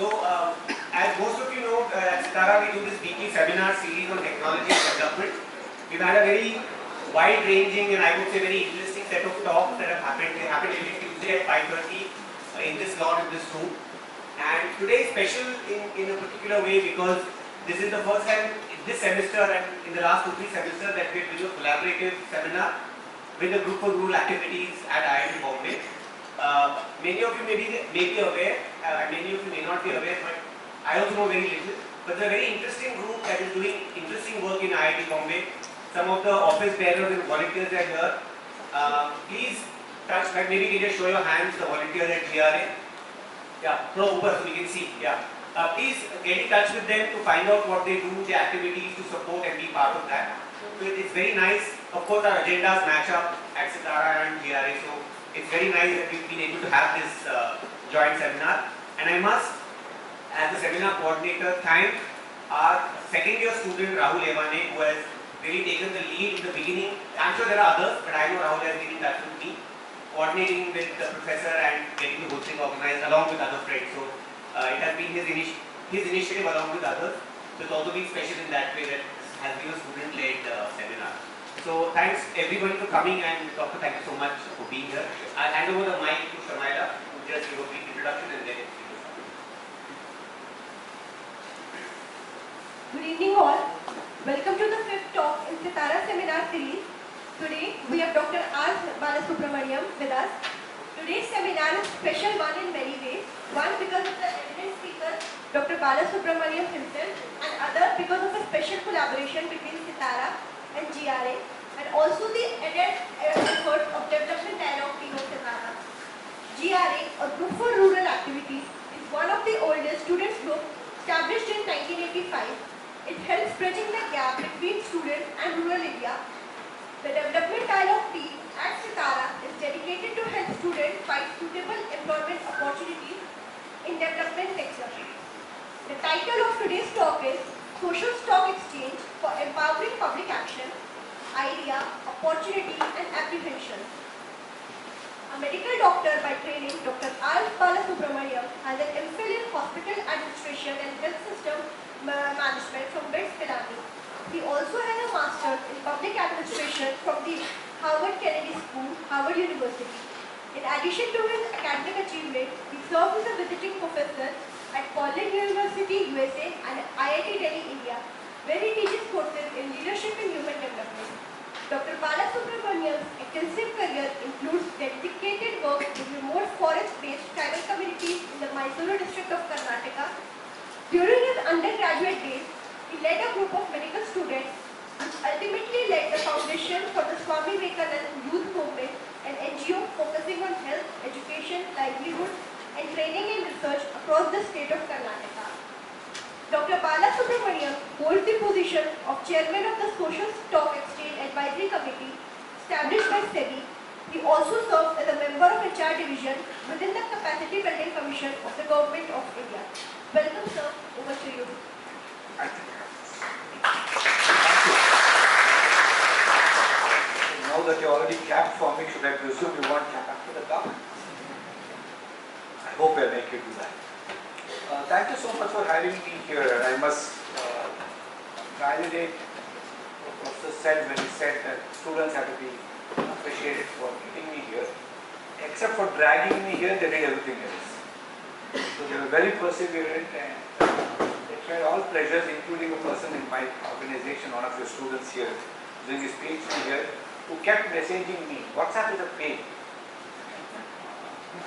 As most of you know, at CTARA we do this weekly seminar series on technology and development. We've had a very wide-ranging and I would say very interesting set of talks that have happened. They happened every Tuesday at 5:30 in this slot in this room. And today is special in a particular way because this is the first time this semester and in the last 2-3 semesters that we're doing a collaborative seminar with a group of rural activities at IIT Bombay. Many of you may be aware, many of you may not be aware, but I also know very little. But it's a very interesting group that is doing interesting work in IIT Bombay. Some of the office bearers and volunteers are here. Please touch, maybe you can just show your hands, the volunteers at GRA. Yeah, throw over so we can see. Yeah. Please get in touch with them to find out what they do, the activities to support and be part of that. So it's very nice. Of course, our agendas match up at CTARA and GRA. So it's very nice that we've been able to have this joint seminar. And I must, as a seminar coordinator, thank our second year student Rahul Evane, who has really taken the lead in the beginning. I'm sure there are others, but I know Rahul has been in touch with me, coordinating with the professor and getting the whole thing organized along with other friends. So it has been his initiative along with others. So it's also been special in that way that this has been a student-led seminar. So thanks everybody for coming, and Doctor, thank you so much for being here. I'll hand over the mic to Sharmila to just give a brief introduction and then Good evening all. Welcome to the 5th talk in CTARA seminar series. Today we have Dr. R. Balasubramaniam with us. Today's seminar is a special one in many ways. One because of the eminent speaker, Dr. Balasubramaniam himself, and other because of a special collaboration between CTARA and GRA, and also the added effort of development dialogue team of CTARA. GRA, a group for rural activities, is one of the oldest students group established in 1985. It helps bridging the gap between students and rural India. The development dialogue team at CTARA is dedicated to help students find suitable employment opportunities in development sector. The title of today's talk is Social Stock Exchange for Empowering Public Action, Idea, Opportunity and Apprehensions. A medical doctor by training, Dr. R. Balasubramaniam has an MPhil in Hospital Administration and Health System Management from BITS, Pilani. He also has a master's in Public Administration from the Harvard Kennedy School, Harvard University. In addition to his academic achievement, he serves as a visiting professor at Cordially University, USA and IIT Delhi, India, where he teaches courses in leadership and human development. Dr. Balasubramaniam's extensive career includes dedicated work with remote forest-based tribal communities in the Mysuru district of Karnataka. During his undergraduate days, he led a group of medical students, which ultimately led the foundation for the Swami Vivekananda Youth Movement, an NGO focusing on health, education, livelihood, and training and research across the state of Karnataka. Dr. Balasubramaniam holds the position of Chairman of the Social Stock Exchange Advisory Committee established by SEBI. He also serves as a member of HR Division within the Capacity Building Commission of the Government of India. Welcome, sir. Over to you. Thank you. Now that you already clapped for me, should I presume you want clap after the talk? I hope I'll make you do that. Thank you so much for having me here. I must validate what the professor said when he said that students have to be appreciated for getting me here. Except for dragging me here, they did everything else. So they were very perseverant and they tried all pleasures, including a person in my organization, one of your students here, doing his PhD here, who kept messaging me, WhatsApp is a pain.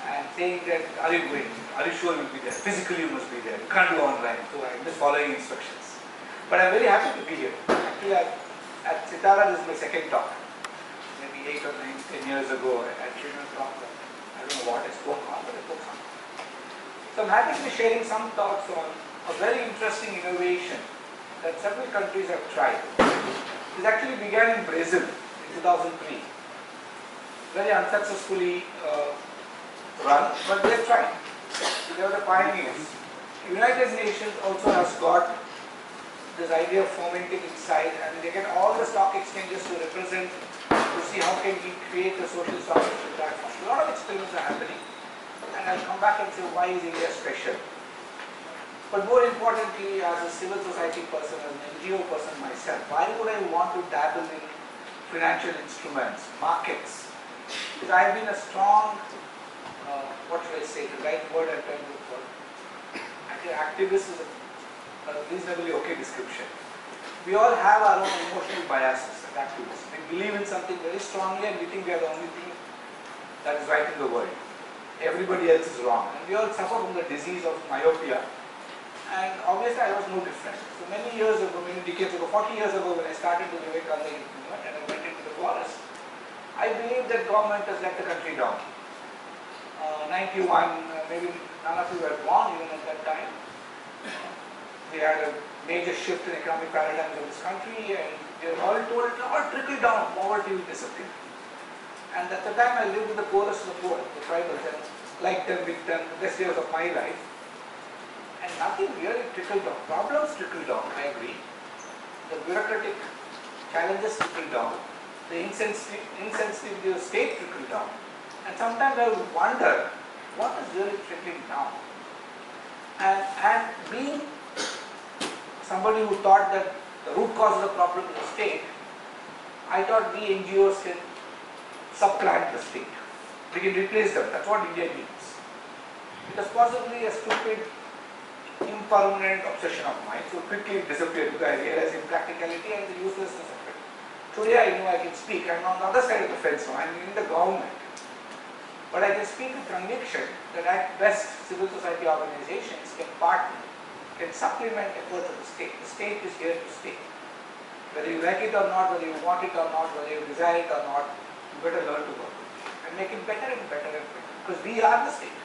And saying that, are you going? Are you sure you'll be there? Physically you must be there. You can't do online. So I'm just following instructions. But I'm very happy to be here. Actually, at CTARA, this is my second talk. Maybe 8 or 9, 10 years ago, I given a talk. I don't know what I spoke on, but I spoke on. So I'm happy to be sharing some thoughts on a very interesting innovation that several countries have tried. This actually began in Brazil in 2003. Very unsuccessfully run, but they have tried. They are the pioneers. United Nations also has got this idea of fomenting inside, and they get all the stock exchanges to represent, to see how can we create a social stock exchange platform. A lot of experiments are happening, and I'll come back and say why is India special. But more importantly, as a civil society person, as an NGO person myself, why would I want to dabble in financial instruments, markets? Because I've been a strong, what should I say, the right word I'm trying to look for. Actually, activist is a reasonably okay description. We all have our own emotional biases as activists. We believe in something very strongly and we think we are the only thing that is right in the world. Everybody else is wrong. And we all suffer from the disease of myopia. And obviously I was no different. So many years ago, many decades ago, 40 years ago when I started the Vivekananda movement and I went into the forest, I believed that government has let the country down. 91, maybe none of you were born even at that time. We had a major shift in economic paradigms of this country and we were all told, all trickle down, poverty will disappear. And at the time I lived with the poorest of the poor, the tribals, and liked them, with them, the best years of my life. And nothing really trickled down. Problems trickled down, I agree. The bureaucratic challenges trickled down. The insensitivity of the state trickled down. And sometimes I would wonder, what is really trickling down? And being somebody who thought that the root cause of the problem is the state, I thought we NGOs can supplant the state. We can replace them. That's what India needs. It was possibly a stupid, impermanent obsession of mine, so quickly disappeared because I realized impracticality and the uselessness of it. Today I know I can speak. I'm on the other side of the fence now. I'm in the government. But I can speak with conviction that at best civil society organizations can partner, can supplement efforts of the state. The state is here to stay. Whether you like it or not, whether you want it or not, whether you desire it or not, you better learn to work with it and make it better and better and better. Because we are the state.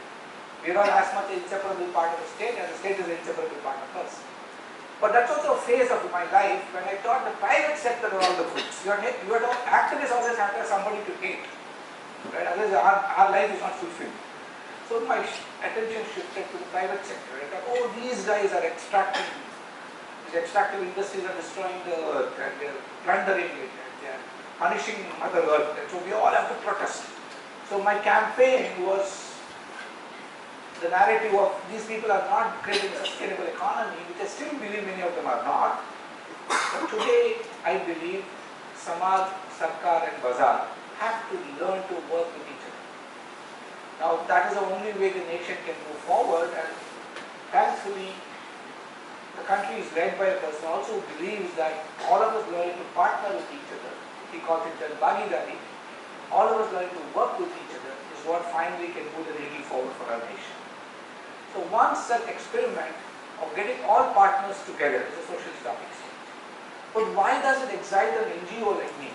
We are not as much an inseparable part of the state as the state is an inseparable part of us. But that's also a phase of my life when I thought the private sector are all the goods. Activists always have to have somebody to hate. Right? Otherwise our life is not fulfilled. So my attention shifted to the private sector. I thought, oh, these guys are extracting, these extractive industries are destroying the earth and they are plundering it and they are punishing Mother Earth. And so we all have to protest. So my campaign was the narrative of these people are not creating a sustainable economy, which I still believe many of them are not. But today I believe Samaj, Sarkar and Bazaar have to learn to work with each other. Now that is the only way the nation can move forward, and thankfully the country is led by a person also who believes that all of us learning to partner with each other, he calls it Bhagidari, all of us learning to work with each other is what finally can move the needle forward for our nation. So one such experiment of getting all partners together is a social stock exchange. But why does it excite an NGO like me?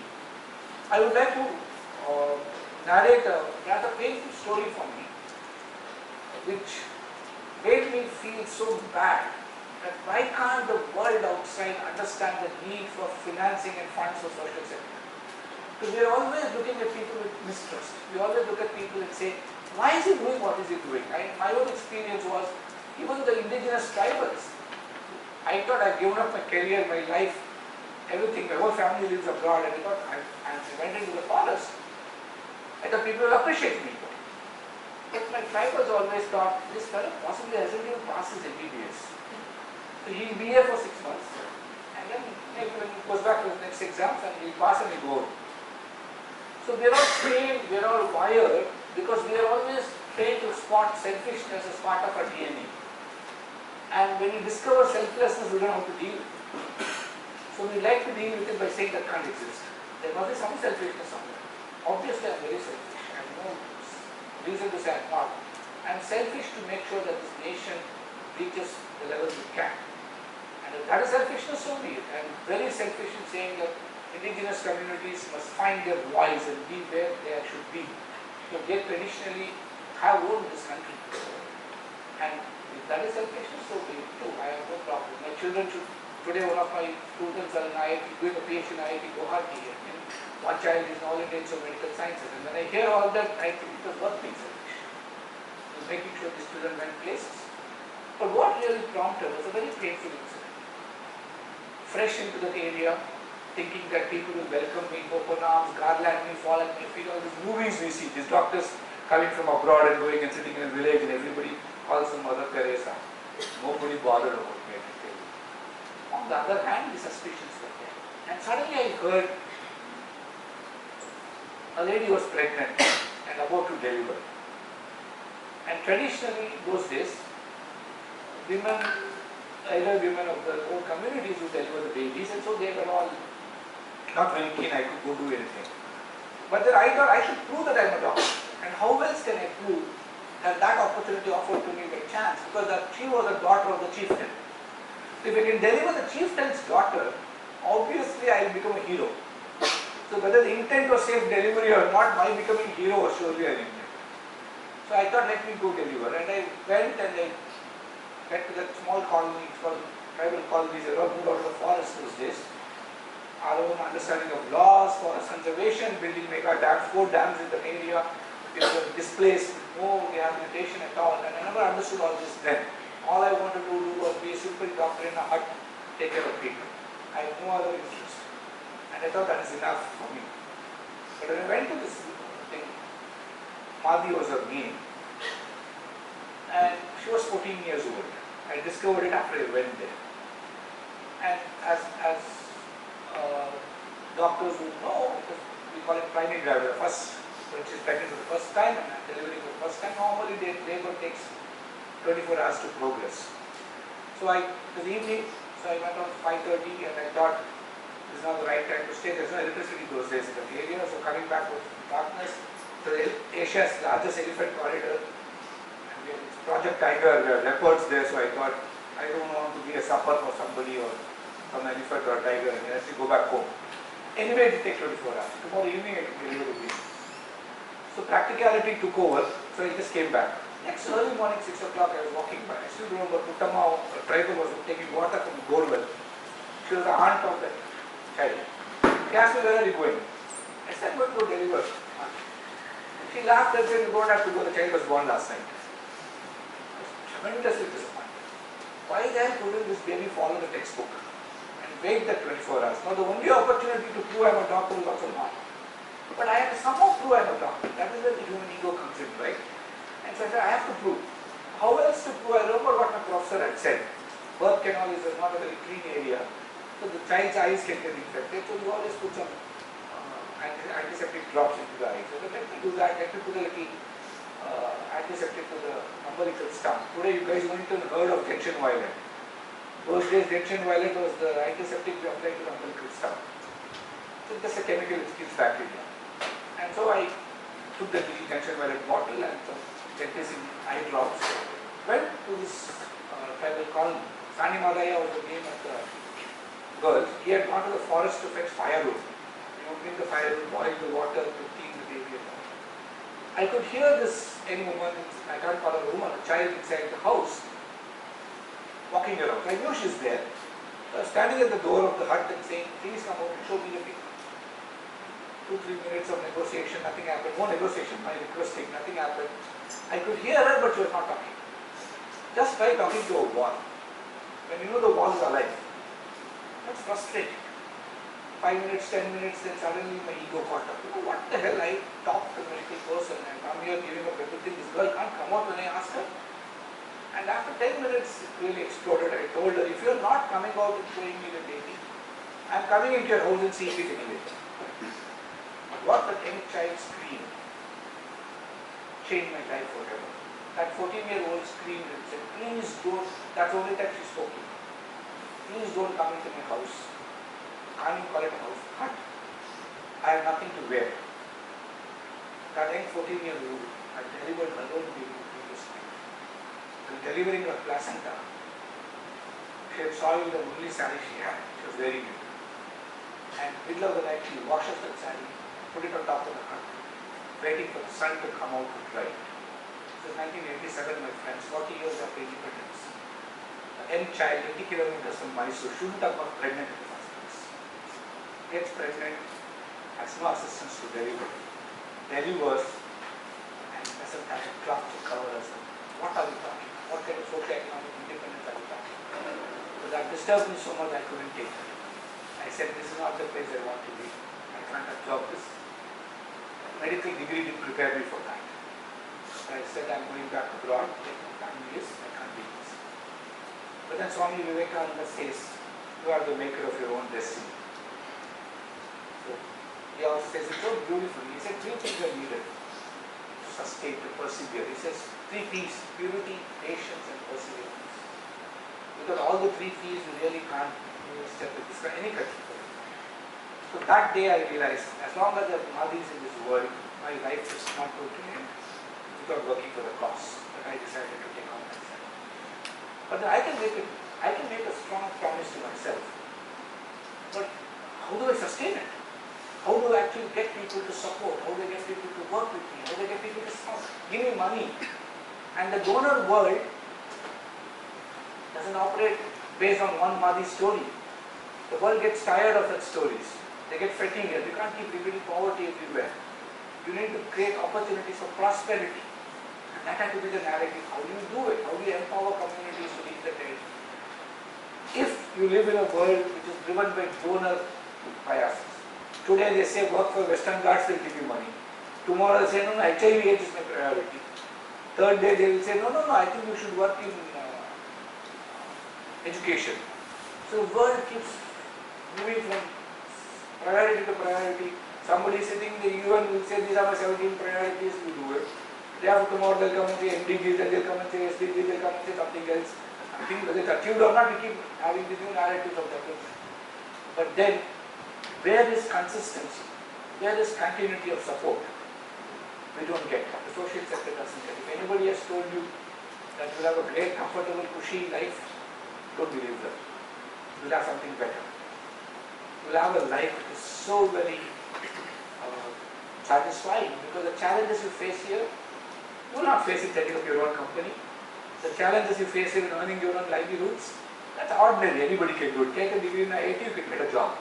I would like to narrate a rather painful story for me, which made me feel so bad that why can't the world outside understand the need for financing and funds for social sector? Because we are always looking at people with mistrust. We always look at people and say, why is he doing what is he doing? My own experience was, even the indigenous tribals, I thought I've given up my career, my life, everything, my whole family lives abroad, and I thought I went into the forest. I thought people will appreciate me. But my tribals always thought, this fellow possibly hasn't even passed his MBBS. So he'll be here for 6 months, and then maybe when he goes back to the next exams, and he'll pass and he'll go. So we're all trained, we're all wired, because we are always trained to spot selfishness as part of our DNA. And when we discover selflessness, we don't know how to deal with it. So we like to deal with it by saying that can't exist. There must be some selfishness somewhere. Obviously, I'm very selfish. I have no reason to say I'm not. I'm selfish to make sure that this nation reaches the levels it can. And if that is selfishness, so be it. I'm very selfish in saying that indigenous communities must find their voice and be where they should be. Because they traditionally have owned this country. And if that is selfishness, so be it too. I have no problem. My children should. Today one of my students are in IIT, doing a PhD in IIT Guwahati, and one child is in All India Institute of Medical Sciences. And when I hear all that, I think it was worth being selfish. It was making sure these children went places. But what really prompted was a very painful incident. Fresh into that area, thinking that people will welcome me, open arms, garland me, fall at my feet, all these movies we see, these doctors coming from abroad and going and sitting in a village and everybody calls them Mother Teresa. Nobody bothered about me. On the other hand, the suspicions were there. And suddenly I heard a lady was pregnant and about to deliver. And traditionally, those days, women, elder women of the old communities would deliver the babies, and so they were all not very keen I could go do anything. But then I thought I should prove that I am a doctor. And how else can I prove that that opportunity offered to me by chance? Because that she was a daughter of the chieftain. If I can deliver the chieftain's daughter, obviously I will become a hero. So whether the intent was safe delivery or not, my becoming hero was surely an intent. So I thought, let me go deliver. And I went and I went to that small colony, it's called tribal colonies. They were moved out of the forest those days. Our own understanding of laws, forest conservation, building mega dams, 4 dams in the area. People were displaced, no rehabilitation at all. And I never understood all this then. All I wanted to do was be a simple doctor in a hut, take care of people. I had no other interest. And I thought that is enough for me. But when I went to this thing, Madhi was her name. And she was 14 years old. I discovered it after I went there. And as doctors would know, because we call it primary driver, when she's pregnant for the first time and delivering for the first time, normally labor takes 24 hours to progress. So it was evening, so I went on 5:30 and I thought this is not the right time to stay. There's no electricity those days in that area, so coming back with darkness. So Asia's largest elephant corridor, and we have Project Tiger, there are leopards there, so I thought I don't want to be a supper for somebody or some elephant or a tiger and I have to go back home. Anyway, it will take 24 hours. Tomorrow evening I can deliver the baby. So practicality took over, so I just came back. Next early morning, 6 o'clock, I was walking by. I still remember Puttama, a driver, was taking water from the borewell. She was the aunt of that child. She asked me, where are you going? I said, I'm going to go deliver. She laughed and said, you don't have to go, the child was born last night. I was tremendously disappointed. Why the hell couldn't this baby follow the textbook and wait that 24 hours? Now the only opportunity to prove I'm a doctor is also not. But I have to somehow prove I'm a doctor. That is where the human ego comes in, right? And so I said, I have to prove. How else to prove? I remember what my professor had said. Birth canal is not a very clean area, so the child's eyes can get infected. So you always put some antiseptic drops into the eyes. So let me do that. Let me put a little antiseptic to the umbilical stump. Today you guys went to heard of tension violet. Those days tension violet was the antiseptic we applied to the umbilical stump. So it's just a chemical which kills bacteria. And so I took the tension violet bottle and some genticin eye drops. Went to this tribal colony. Sani Madaya was the name of the girl. He had gone to the forest to fetch firewood. He would bring the firewood, boil the water to clean the baby. I could hear this young woman, I can't call her a woman, a child inside the house, walking around. I knew she's there. So I was standing at the door of the hut and saying, please come out and show me the baby. 2-3 minutes of negotiation, nothing happened. No negotiation, my requesting, nothing happened. I could hear her, but she was not talking. Just try talking to a wall. When you know the wall is alive. That's frustrating. 5 minutes, 10 minutes, then suddenly my ego caught up. You know, what the hell, I talked to a medical person and I'm here giving up everything. This girl can't come out when I ask her. And after 10 minutes, it really exploded. I told her, if you're not coming out and showing me the baby, I'm coming into your house and seeing it anyway. What the young child screamed changed my life forever. That 14-year-old screamed and said, please don't, that's the only time she spoke to me. Please don't come into my house. Can't even call it a house. Hut. I have nothing to wear. That young 14-year-old had delivered her own baby the previous night. And delivering her placenta, she had soiled the only sari she had. She was wearing it. And middle of the night, she washes that sari, put it on top of the hut, waiting for the sun to come out to dry it. So 1987, my friends, 40 years after independence. The young child, 80 kilometers from Mysore, shouldn't have got pregnant in the first place. Gets pregnant, has no assistance to deliver. Delivers, and doesn't have a cloth to cover herself. What are we talking? What kind of socio-economic independence are we talking? So that disturbed me so much I couldn't take it. I said, this is not the place I want to be. I can't absorb this. Medical degree didn't prepare me for that. So I said, I'm going back abroad, take my family this, I can't do this. But then Swami Vivekananda says, you are the maker of your own destiny. So he also says it so beautifully. He said 3 things are needed to sustain, to persevere. He says 3 P's: purity, patience and perseverance. Without all the 3 P's, you really can't move a step in this any country. So that day I realized, as long as there are Madhis in this world, my life is not going to end without working for the cause. But I decided to take on myself. But then I can make a strong promise to myself. But how do I sustain it? How do I actually get people to support? How do I get people to work with me? How do I get people to give me money? And the donor world doesn't operate based on one Madhi story. The world gets tired of such stories. They get fatigued. You can't keep repeating poverty everywhere. You need to create opportunities for prosperity. And that has to be the narrative. How do you do it? How do you empower communities to reach the end? If you live in a world which is driven by donor biases, today they say work for Western Ghats, they'll give you money. Tomorrow they say, no, HIV/AIDS is my priority. Third day they will say, no, I think you should work in education. So the world keeps moving from priority to priority. Somebody sitting in the UN will say, these are my 17 priorities, you do it. Day after tomorrow they'll come and say MDGs, then they'll come and say SDGs, they'll come and say something else. I think whether it's achieved or not, we keep having these new narratives of development. But then, where is consistency? Where is continuity of support? We don't get. The social sector doesn't get. If anybody has told you that you'll have a great, comfortable, cushy life, don't believe them. You'll have something better. You'll have a life which is so very satisfying, because the challenges you face here, you will not face it setting up your own company. The challenges you face in earning your own livelihoods, that's ordinary. Anybody can do it. Take a degree in IIT, you can get a job.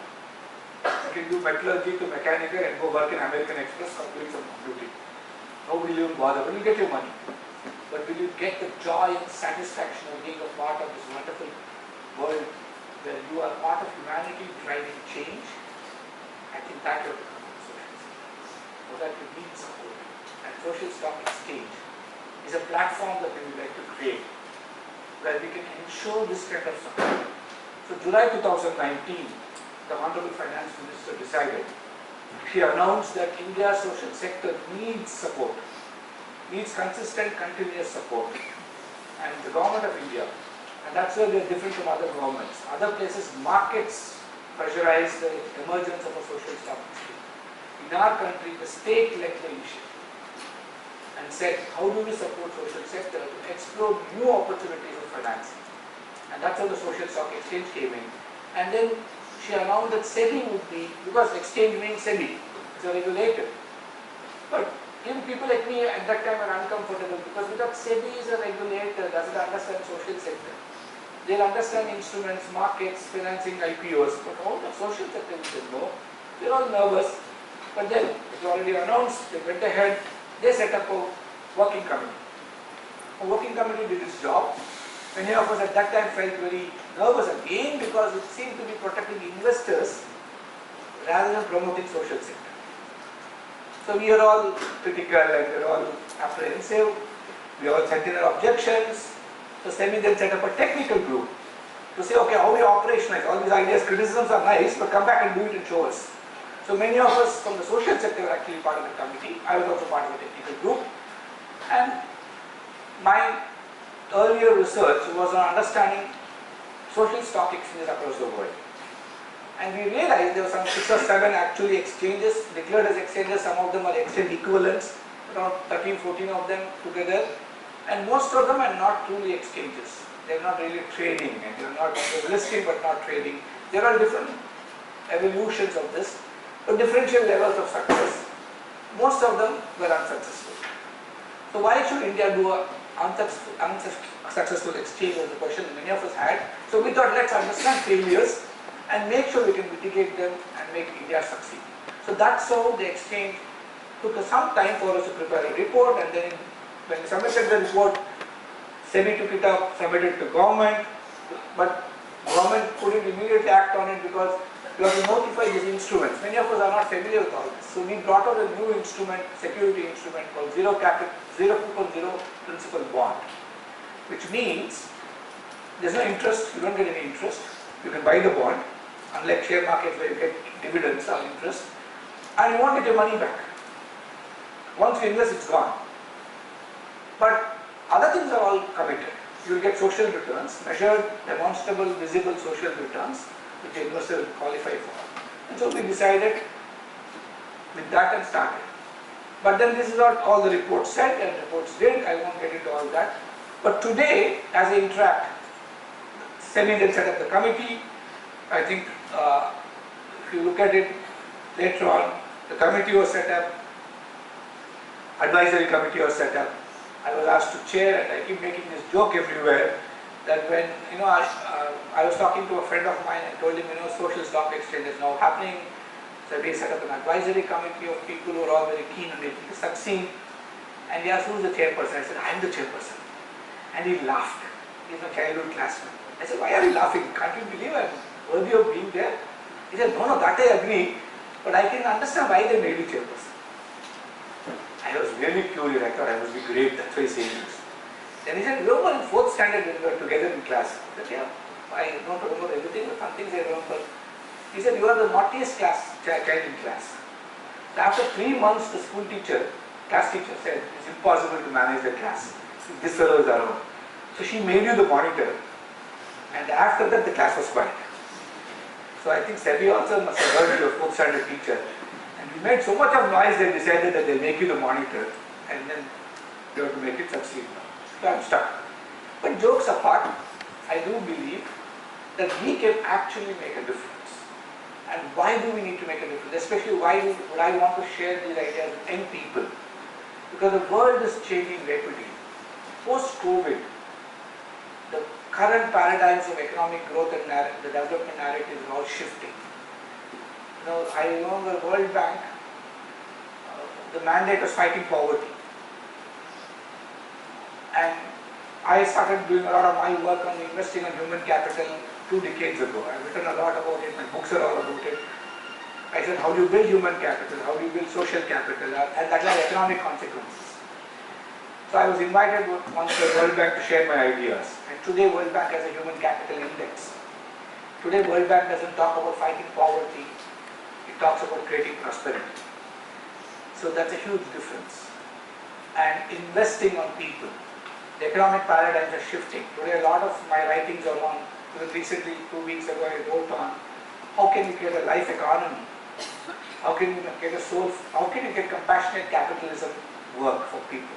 You can do metallurgy to mechanical and go work in American Express or doing some computing. Nobody will bother, but you'll get your money. But will you get the joy and satisfaction of being a part of this wonderful world where you are part of humanity driving change? I think that will become social. So that you need support. And social stock exchange is a platform that we would like to create where we can ensure this kind of support. So July 2019, the Honorable Finance Minister decided, she announced that India's social sector needs support, needs consistent, continuous support. And the government of India, and that's where they are different from other governments. Other places, markets pressurize the emergence of a social stock exchange. In our country, the state led the initiative and said, how do we support social sector to explore new opportunities of financing? And that's how the social stock exchange came in. And then she announced that SEBI would be, because exchange means SEBI, it's a regulator. But even people like me at that time are uncomfortable, because without SEBI is a regulator, doesn't understand social sector. They'll understand instruments, markets, financing, IPOs, but all the social sector we said no. They're all nervous. But then it was already announced, they went ahead, they set up a working committee. A working committee did its job. Many of us at that time felt very nervous again, because it seemed to be protecting investors rather than promoting social sector. So we are all critical and we are all apprehensive. We all sent in our objections. So SEBI then set up a technical group to say, okay, how we operationalize all these ideas, criticisms are nice, but come back and do it and show us. So many of us from the social sector were actually part of the committee. I was also part of the technical group. And my earlier research was on understanding social stock exchanges across the world. And we realized there were some 6 or 7 actually exchanges, declared as exchanges. Some of them are exchange equivalents, around 13, 14 of them together. And most of them are not truly exchanges. They are not really trading, and they are not listing but not trading. There are different evolutions of this, but differential levels of success. Most of them were unsuccessful. So why should India do a unsuccessful exchange, was the question many of us had. So we thought, let's understand failures and make sure we can mitigate them and make India succeed. So that's how the exchange took some time for us to prepare a report, and then when we submitted the report, SEBI took it up, submitted to government, but government couldn't immediately act on it because you have to notify these instruments. Many of us are not familiar with all this. So we brought out a new instrument, security instrument called zero coupon, zero principal bond, which means There's no interest, you don't get any interest. You can buy the bond, unlike share markets where you get dividends or interest, and you won't get your money back. Once you invest, it's gone. But other things are all committed. You will get social returns, measured, demonstrable, visible social returns, which the investor will qualify for. And so we decided with that and started. But then this is what all the reports said and reports did. I won't get into all that. But today, as I interact, SEBI then set up the committee. I think if you look at it later on, the committee was set up, advisory committee was set up. I was asked to chair, and I keep making this joke everywhere that when, I was talking to a friend of mine and told him, social stock exchange is now happening. So they set up an advisory committee of people who are all very keen on making it succeed. And he asked, who's the chairperson? I said, I'm the chairperson. And he laughed. He's my childhood classmate. I said, why are you laughing? Can't you believe I'm worthy of being there? He said, no, that I agree, but I can understand why they made you chairperson. I was really curious. I thought I must be great. That's why he's saying this. Then he said, remember in 4th standard when we were together in class? I said, yeah, I don't remember everything, but some things I remember. He said, you are the naughtiest child in class. So after 3 months, the school teacher, class teacher said, it's impossible to manage the class. This fellow is around. So she made you the monitor, and after that the class was quiet. So I think SEBI also must have heard you a 4th standard teacher. And you made so much of noise they decided that they'll make you the monitor, and then you have to make it succeed. So I'm stuck. But jokes apart, I do believe that we can actually make a difference. And why do we need to make a difference? Especially why would I want to share these ideas with young people? Because the world is changing rapidly. Post-COVID, the current paradigms of economic growth and the development narrative is all shifting. I remember the World Bank, the mandate was fighting poverty. And I started doing a lot of my work on investing in human capital 2 decades ago. I've written a lot about it, my books are all about it. I said, how do you build human capital, how do you build social capital, and that has economic consequences. So I was invited once to the World Bank to share my ideas. And today World Bank has a human capital index. Today World Bank doesn't talk about fighting poverty, it talks about creating prosperity. So that's a huge difference. And investing on people. The economic paradigms are shifting. Today a lot of my writings are on, even recently 2 weeks ago I wrote on how can you create a life economy? How can you get a soul? How can you get compassionate capitalism work for people?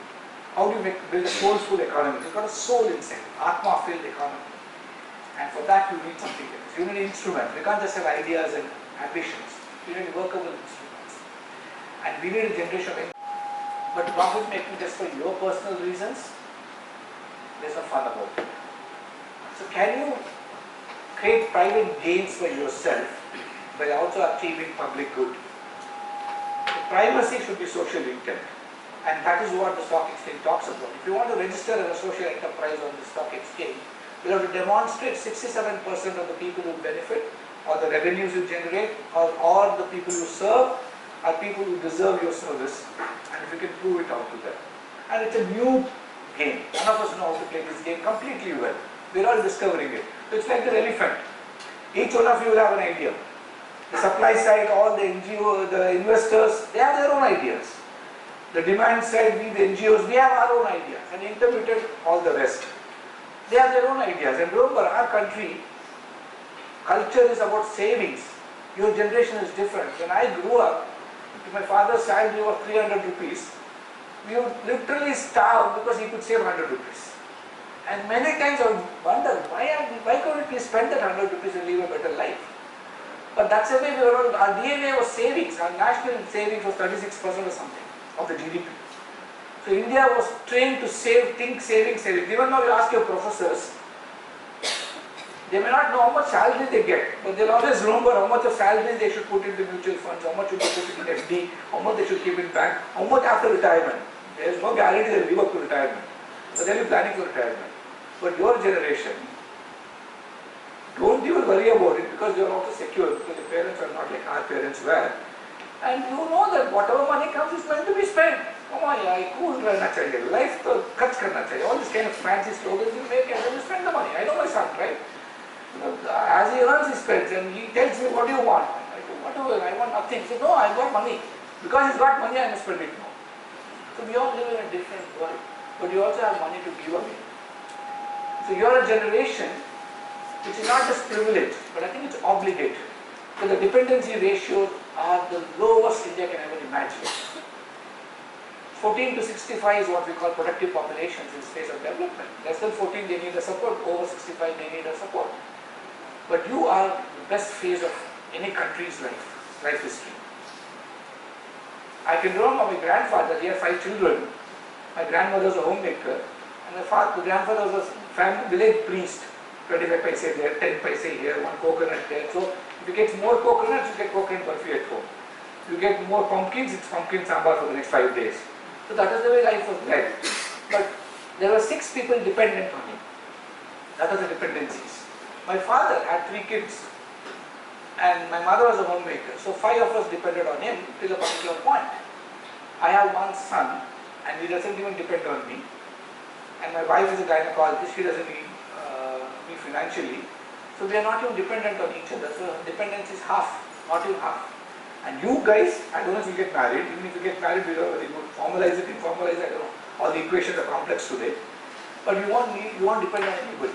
How do you build a soulful economy? You've got a soul inside, Atma-filled economy. And for that you need something else. You need an instrument. You can't just have ideas and ambitions. You need workable instruments. And we need a generation of but profit making just for your personal reasons, there's no fun about it. So can you create private gains for yourself by also achieving public good? The primacy should be social intent, and that is what the stock exchange talks about. If you want to register as a social enterprise on the stock exchange, you have to demonstrate 67% of the people who benefit, or the revenues you generate, or the people you serve, are people who deserve your service, and if you can prove it out to them. And it's a new game. None of us know how to play this game completely well. We're all discovering it. So it's like the elephant. Each one of you will have an idea. The supply side, all the NGO, the investors, they have their own ideas. The demand side, we the NGOs, we have our own ideas. And intermittent, all the rest. They have their own ideas. And remember, our country, culture is about savings. Your generation is different. When I grew up, if my father's salary was 300 rupees, we would literally starve because he could save 100 rupees. And many times I would wonder, why couldn't we spend that 100 rupees and live a better life? But that's the way we were, our DNA was savings, our national savings was 36% or something of the GDP. So India was trained to save, think savings. Even now you ask your professors, they may not know how much salary they get, but they'll always remember how much of salary they should put into mutual funds, how much should they put in FD, how much they should keep in bank, how much after retirement. There is no guarantee they'll live up to retirement, but they'll be planning for retirement. But your generation, don't even worry about it because you are also secure, because your parents are not like our parents were. And you know that whatever money comes is meant to be spent. cool रहना चाहिए, life तो खर्च करना चाहिए. All these kind of fancy slogans you make and then you spend the money. I know my son, right? As he earns, he spends and he tells me, what do you want? I go, whatever, I want nothing. He says, no, I got money. Because he's got money, I must spend it now. So we all live in a different world, but you also have money to give away. So you are a generation which is not just privileged, but I think it's obligated. So the dependency ratios are the lowest India can ever imagine. 14 to 65 is what we call productive populations in space of development. Less than 14 they need a support, over 65 they need a support. But you are the best phase of any country's life history. I can remember my grandfather, he had 5 children. My grandmother was a homemaker and the grandfather was a village priest. 25 paise there, 10 paise here, 1 coconut there. So if you get more coconuts, you get coconut burfi at home. If you get more pumpkins, it's pumpkin sambar for the next 5 days. So that is the way life was led. But there were 6 people dependent on him. That was the dependencies. My father had 3 kids and my mother was a homemaker. So 5 of us depended on him till a particular point. I have 1 son and he doesn't even depend on me. And my wife is a gynecologist, she doesn't need me financially. So we are not even dependent on each other. So dependence is half, not even half. And you guys, I don't know if you get married, even if you get married, we don't really formalize it, informalize it, I don't know. All the equations are complex today. But you won't depend on anybody.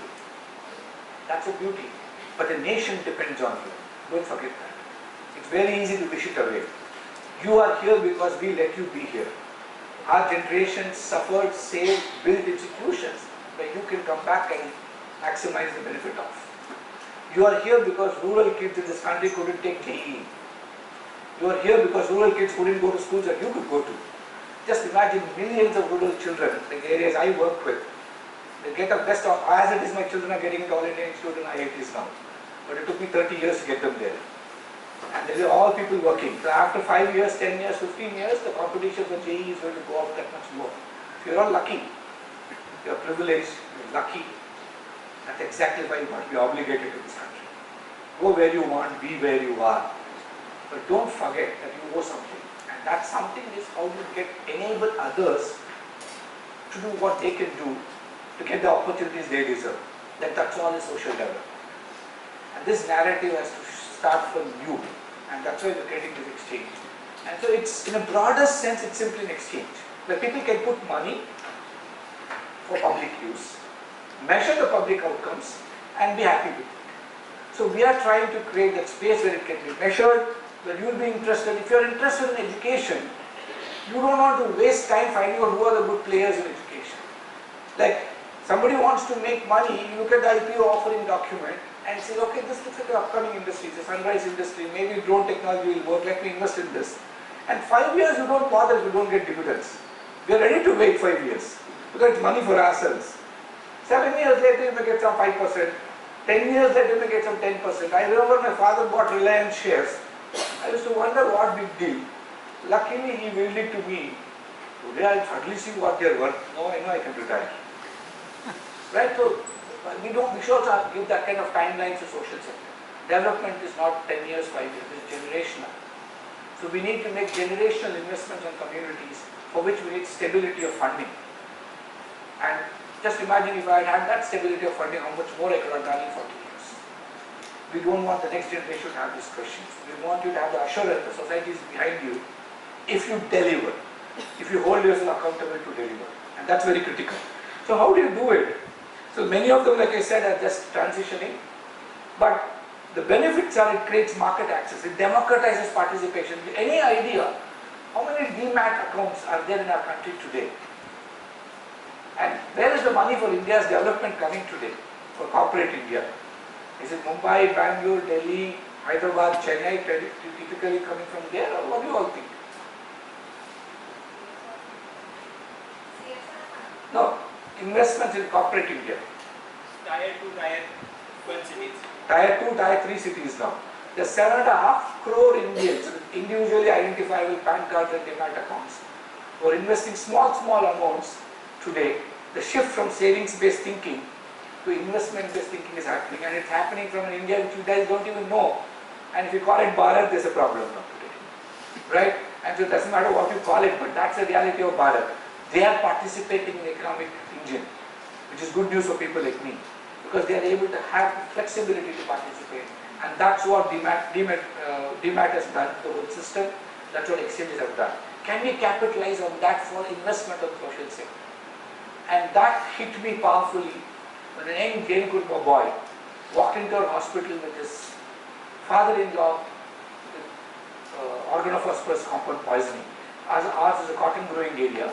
That's a beauty. But the nation depends on you. Don't forget that. It's very easy to wish it away. You are here because we let you be here. Our generation suffered, saved, built institutions where you can come back and maximize the benefit of. You are here because rural kids in this country couldn't take JEE. You are here because rural kids couldn't go to schools that you could go to. Just imagine millions of rural children, like the areas I work with. They get the best of, as it is my children are getting into All India Institute and IITs now. But it took me 30 years to get them there. And these are all people working. So after 5 years, 10 years, 15 years, the competition for JEE is going to go up that much more. So you're all lucky. You're privileged, you're lucky. That's exactly why you must be obligated to this country. Go where you want, be where you are. But don't forget that you owe something. And that something is how you enable others to do what they can do to get the opportunities they deserve. That's all is social development. And this narrative has to start from you. And that's why we're creating this exchange. And so it's, in a broader sense, it's simply an exchange. Where people can put money for public use, measure the public outcomes, and be happy with it. So we are trying to create that space where it can be measured, where you will be interested. If you are interested in education, you don't want to waste time finding out who are the good players in education. Like, somebody wants to make money, you look at the IPO offering document and say, okay, this looks like an upcoming industry, it's a sunrise industry, maybe drone technology will work, let me invest in this. And 5 years you don't bother if you don't get dividends. We are ready to wait 5 years because it's money for ourselves. 7 years later you may get some 5%, 10 years later you may get some 10%. I remember my father bought Reliance shares. I used to wonder what big deal. Luckily he willed it to me. Today I'll suddenly see what they are worth. Now I know I can retire. Right? So we should also give that kind of timelines to social sector. Development is not 10 years, 5 years, it's generational. So we need to make generational investments on communities for which we need stability of funding. And just imagine if I had that stability of funding, how much more I could have done in 40 years. We don't want the next generation to have these questions. We want you to have the assurance the society is behind you if you deliver, if you hold yourself accountable to deliver. And that's very critical. So how do you do it? So many of them, like I said, are just transitioning. But the benefits are it creates market access, it democratizes participation. Any idea how many demat accounts are there in our country today? And where is the money for India's development coming today, for corporate India? Is it Mumbai, Bangalore, Delhi, Hyderabad, Chennai typically coming from there, or what do you all think? No, investments in corporate India. Tier 2, Tier 1 cities. Tier 2, Tier 3 cities now. There's 7.5 crore Indians with individually identifiable PAN cards and demat accounts who are investing small amounts today. The shift from savings-based thinking to investment-based thinking is happening, and it's happening from an India which you guys don't even know. And if you call it Bharat, there's a problem now today. Right? And so it doesn't matter what you call it, but that's the reality of Bharat. They are participating in the economic engine, which is good news for people like me, because they are able to have flexibility to participate. And that's what DMAT has done to the whole system. That's what exchanges have done. Can we capitalize on that for investment of the social sector? And that hit me powerfully when a young Jain Kurma boy walked into a hospital with his father-in-law with organophosphorus compound poisoning. Ours is a cotton growing area,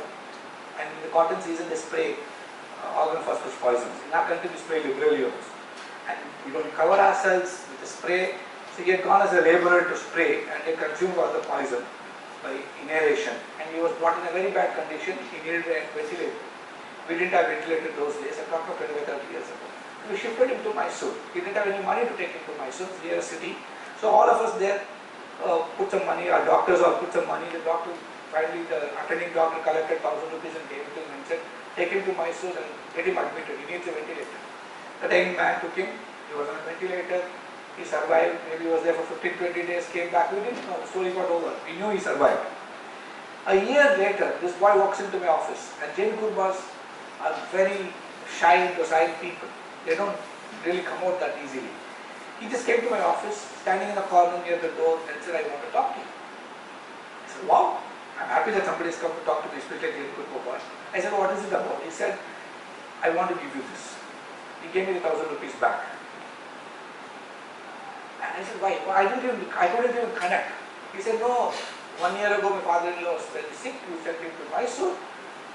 and in the cotton season they spray organophosphorus poisons. In our country we spray liberally also. And we don't cover ourselves with the spray. So he had gone as a laborer to spray and he consumed all the poison by inhalation. And he was brought in a very bad condition. He needed a ventilator. We didn't have ventilator those days. I'm talking about 25, 30 years ago. We shifted him to Mysore. He didn't have any money to take him to Mysore. It's near a city. So all of us there put some money. Our doctors all put some money. The doctor, finally the attending doctor collected 1,000 rupees and gave it to him and said, take him to Mysore and get him admitted. He needs a ventilator. The young man took him. He was on a ventilator. He survived. Maybe he was there for 15, 20 days. Came back. We didn't know. The story got over. We knew he survived. A year later, this boy walks into my office, and Jain Kurmas are very shy and docile people. They don't really come out that easily. He just came to my office, standing in a corner near the door, and said, I want to talk to you. I said, wow, I'm happy that somebody has come to talk to me, especially Jain Kurma boy. I said, what is it about? He said, I want to give you this. He gave me the 1,000 rupees back. And I said, why? Well, I couldn't even connect. He said, no, 1 year ago my father-in-law was very sick. We sent him to Mysore.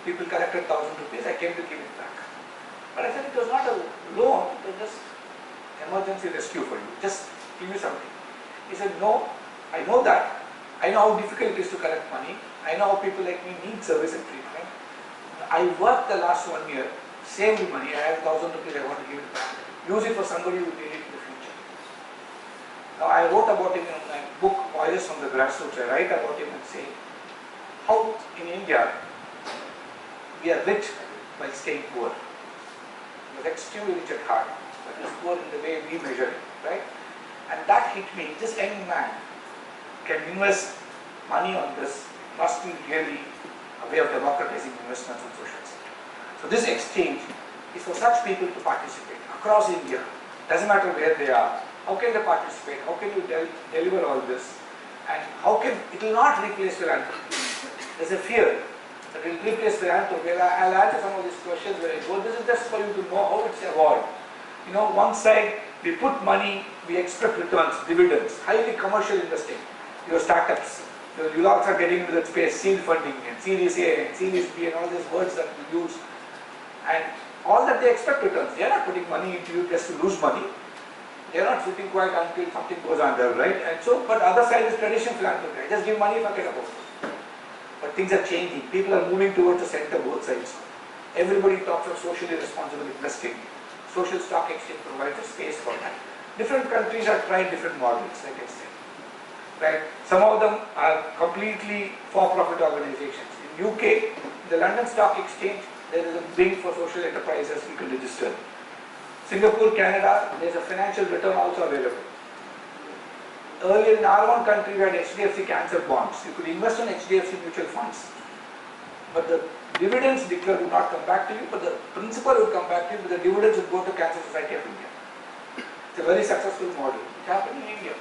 People collected 1,000 rupees. I came to give it back. But I said, it was not a loan. It was just emergency rescue for you. Just give you something. He said, no, I know that. I know how difficult it is to collect money. I know how people like me need service and treatment. I worked the last 1 year, saved money. I have 1,000 rupees. I want to give it back. Use it for somebody who need it in the future. Now I wrote about him in my book, Voices from the Grassroots. I write about him and say how in India we are rich by staying poor. He was extremely rich at heart, but he was poor in the way we measure it, right? And that hit me. This young man can invest money on this, must be really a way of democratizing investments in social sector. So this exchange is for such people to participate across India. Doesn't matter where they are. How can they participate? How can you deliver all this? And how can, it will not replace philanthropy. There's a fear that it will replace philanthropy. I'll answer some of these questions where I go, this is just for you to know how it's evolved. You know, one side, we put money, we expect returns, dividends, highly commercial investing. Your startups, you also are getting into that space, seed funding and Series A and Series B and all these words that we use. And all that they expect returns. They are not putting money into you just to lose money. They are not sitting quiet until something goes under, right? And so, but other side is traditional philanthropy. I just give money, forget about it. But things are changing. People are moving towards the center, both sides. Everybody talks of socially responsible investing. Social stock exchange provides a space for that. Different countries have tried different models, like I said. Right? Some of them are completely for-profit organizations. In UK, the London Stock Exchange, there is a wing for social enterprises you can register. Singapore, Canada, there is a financial return also available. Earlier in our own country, we had HDFC cancer bonds. You could invest in HDFC mutual funds. But the dividends declared would not come back to you, but the principal would come back to you, but the dividends would go to Cancer Society of India. It's a very successful model. It happened in India.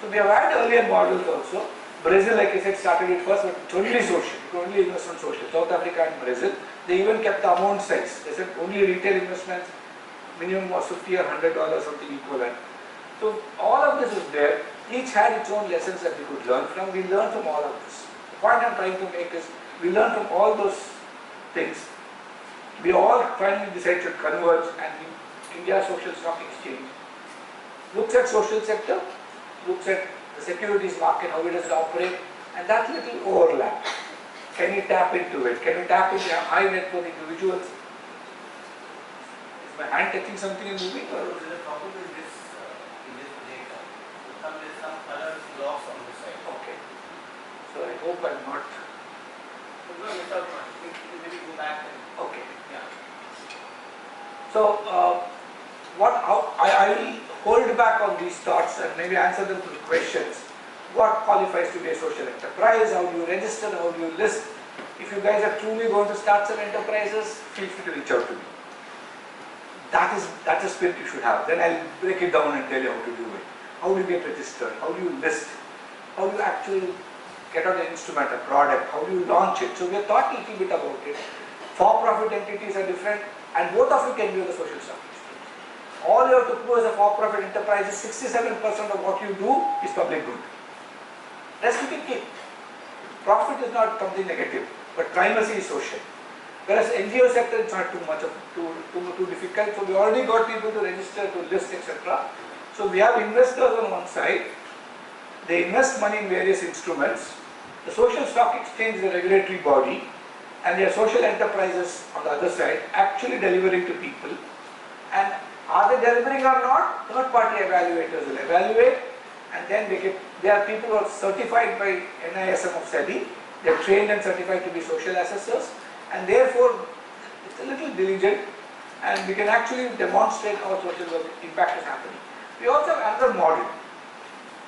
So we have had earlier models also. Brazil, like I said, started it first, but it's only social. You can only invest on social. South Africa and Brazil, they even kept the amount size. They said only retail investments, minimum was $50 or $100, something equivalent. So all of this is there. Each had its own lessons that we could learn from. We learn from all of this. The point I'm trying to make is, we learn from all those things. We all finally decided to converge, and India Social Stock Exchange looks at social sector, looks at the securities market, how it does operate, and that little overlap. Can you tap into it? Can you tap into high net worth individuals? Is my hand touching something and moving? Or? There is a problem in this data. There is some color loss on the side. Okay. So I hope I'm not. No, without much. Maybe go back and. Okay. Yeah. So I will hold back on these thoughts and maybe answer them through questions. what qualifies to be a social enterprise, how do you register, how do you list. If you guys are truly going to start some enterprises, feel free to reach out to me. That's a spirit you should have. Then I'll break it down and tell you how to do it. How do you get registered? How do you list? How do you actually get out an instrument, a product? How do you launch it? So we have thought a little bit about it. For-profit entities are different, and both of you can be on the social stock exchange. All you have to do as a for-profit enterprise is 67% of what you do is public good. Rest you can keep. Profit is not something negative, but primacy is social. Whereas NGO sector is not too difficult. So we already got people to register, to list, etc. So we have investors on one side. They invest money in various instruments. The social stock exchange is a regulatory body, and there are social enterprises on the other side actually delivering to people. And are they delivering or not? Third-party evaluators will evaluate, and then they are people who are certified by NISM of SEBI. They are trained and certified to be social assessors, and therefore it's a little diligent, and we can actually demonstrate how social impact is happening. We also have another model.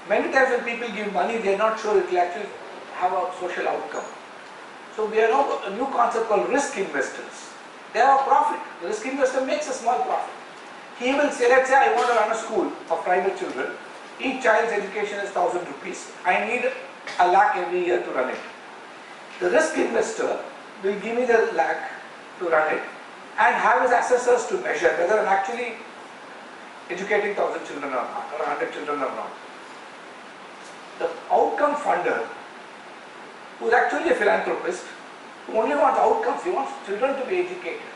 Many times when people give money, they are not sure it will actually have a social outcome. So we have now a new concept called risk investors. They have a profit. The risk investor makes a small profit. He will say, let's say I want to run a school of private children. Each child's education is 1,000 rupees. I need a lakh every year to run it. The risk investor will give me the lakh to run it and have his assessors to measure whether I'm actually educating 1,000 children or not, or 100 children or not. The outcome funder, who is actually a philanthropist, who only wants outcomes, he wants children to be educated.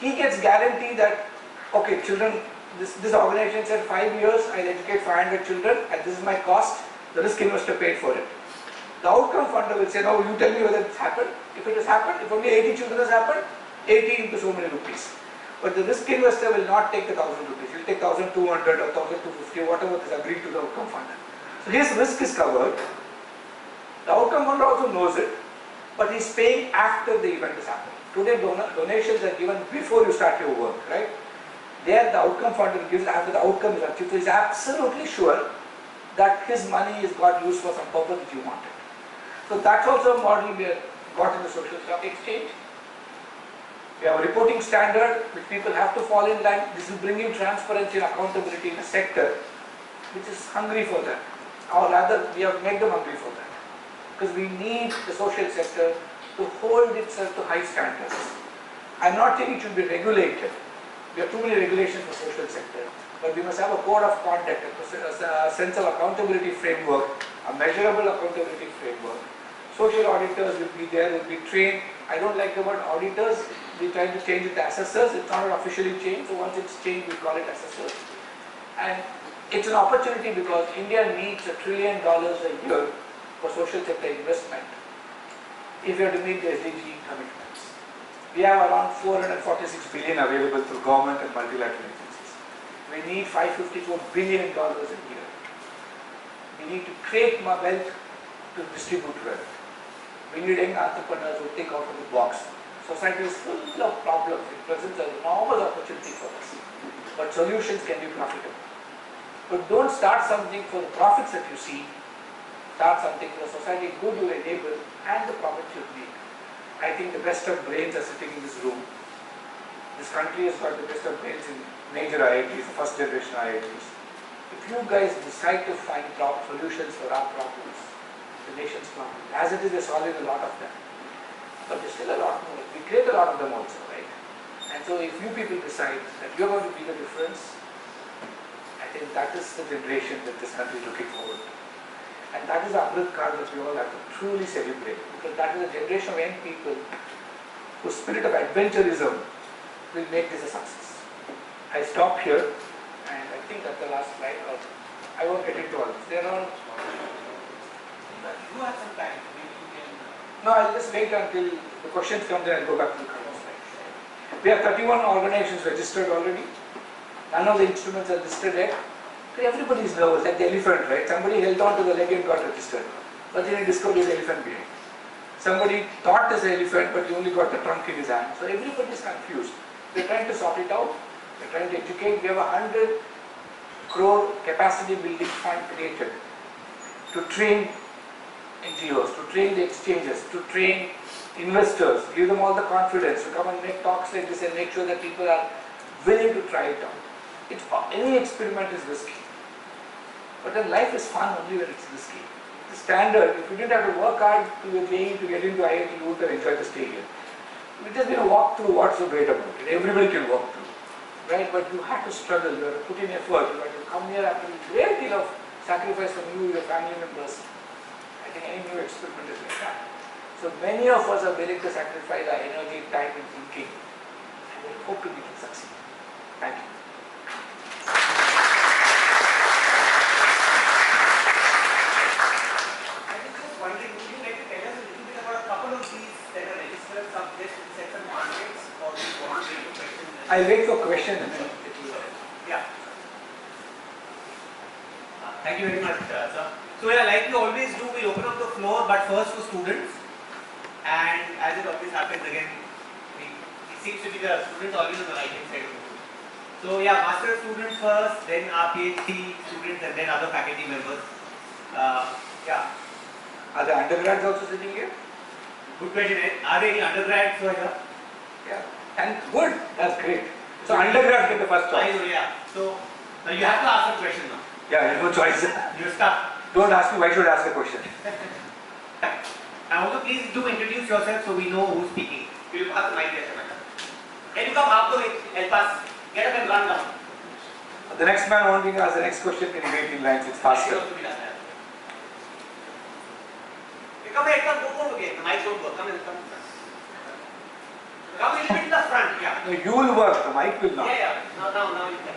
He gets guarantee that, okay, children, this organization said 5 years, I'll educate 500 children, and this is my cost, the risk investor paid for it. The outcome funder will say, no, you tell me whether it's happened. If it has happened, if only 80 children has happened, 80 into so many rupees. But the risk investor will not take the 1,000 rupees, he will take 1,200 or 1,250, whatever is agreed to the outcome funder. So his risk is covered. The outcome funder also knows it, but he's paying after the event is happening. Today donations are given before you start your work, right? There the outcome funder gives after the outcome is achieved. So he's absolutely sure that his money is got used for some purpose that you wanted. So that's also a model we have got in the social stock exchange. We have a reporting standard which people have to fall in line. This will bring in transparency and accountability in a sector which is hungry for that. Or rather, we have made them hungry for that. Because we need the social sector to hold itself to high standards. I'm not saying it should be regulated. We have too many regulations for social sector. But we must have a code of conduct, a sense of accountability framework, a measurable accountability framework. Social auditors will be there, will be trained. I don't like the word auditors. We try to change it to assessors. It's not officially changed. So once it's changed, we call it assessors. And it's an opportunity because India needs $1 trillion a year for social sector investment if we have to meet the SDG commitments. We have around 446 billion available through government and multilateral agencies. We need $554 billion a year. We need to create more wealth to distribute wealth. We need young entrepreneurs who think out of the box. Society is full of problems. It presents an enormous opportunity for us. But solutions can be profitable. But don't start something for the profits that you see. Start something for the society good will enable and the profits you'll make. I think the best of brains are sitting in this room. This country has got the best of brains in major IITs, the first generation IITs. If you guys decide to find solutions for our problems, the nation's problems, as it is, they're solving a lot of them. But there's still a lot more. We create a lot of them also, right? And so if you people decide that you're going to be the difference, I think that is the generation that this country is looking forward to. And that is the Amrit card that we all have to truly celebrate, because that is a generation of young people whose spirit of adventurism will make this a success. I stop here, and I think that's the last slide. I won't get into all this. There are You have some time. Maybe you can. No, I'll just wait until the questions come, then I'll go back to the current slide. We have 31 organizations registered already. None of the instruments are listed yet. Everybody is nervous, like the elephant, right? Somebody held on to the leg and got registered. But then he discovered the elephant behind. Somebody thought there's an elephant, but he only got the trunk in his hand. So everybody is confused. They're trying to sort it out. They're trying to educate. We have a 100 crore capacity building fund created. to train NGOs, to train the exchanges, to train investors, give them all the confidence to come and make talks like this and make sure that people are willing to try it out. Any experiment is risky. But then life is fun only when it's risky. The standard, if you didn't have to work hard to get into IIT, you would have enjoyed the stay here. We just need to walk through what's so great about it. Everybody can walk through. Right? But you had to struggle, you had to put in effort, you had to come here after a great deal of sacrifice from you, your family members. I think any new experiment is like that. So many of us are willing to sacrifice our energy, time and thinking. And we hope we can succeed. Thank you. I was just wondering, would you like to tell us a little bit about a couple of these that are registered subjects and set some targets, or do you want to take a question? I'll wait for questions and then it will. Yeah. Thank you very much, sir. So like we always do, we open up the floor, but first for students. And as it always happens again, it seems to be the students always on the right hand side of the room. So yeah, master students first, then our Ph.D. students, and then other faculty members. Yeah. Are the undergrads also sitting here? Good question. Are there any undergrads who are here? Yeah. And good. That's great. So undergrads get the first choice. Yeah. So now you have to ask a question now. Yeah, there's no choice. You're stuck. Don't ask me why should I ask a question. And also please do introduce yourself so we know who's speaking. We'll pass the mic there. Can you come half the way? Help us. Get up and run down. The next man wanting to ask the next question in 18 lines, it's faster. Come here, go again. The mic don't work. Come in, come in. Come a little bit in the front, yeah. No, you will work, the mic will not. Yeah. Now you can.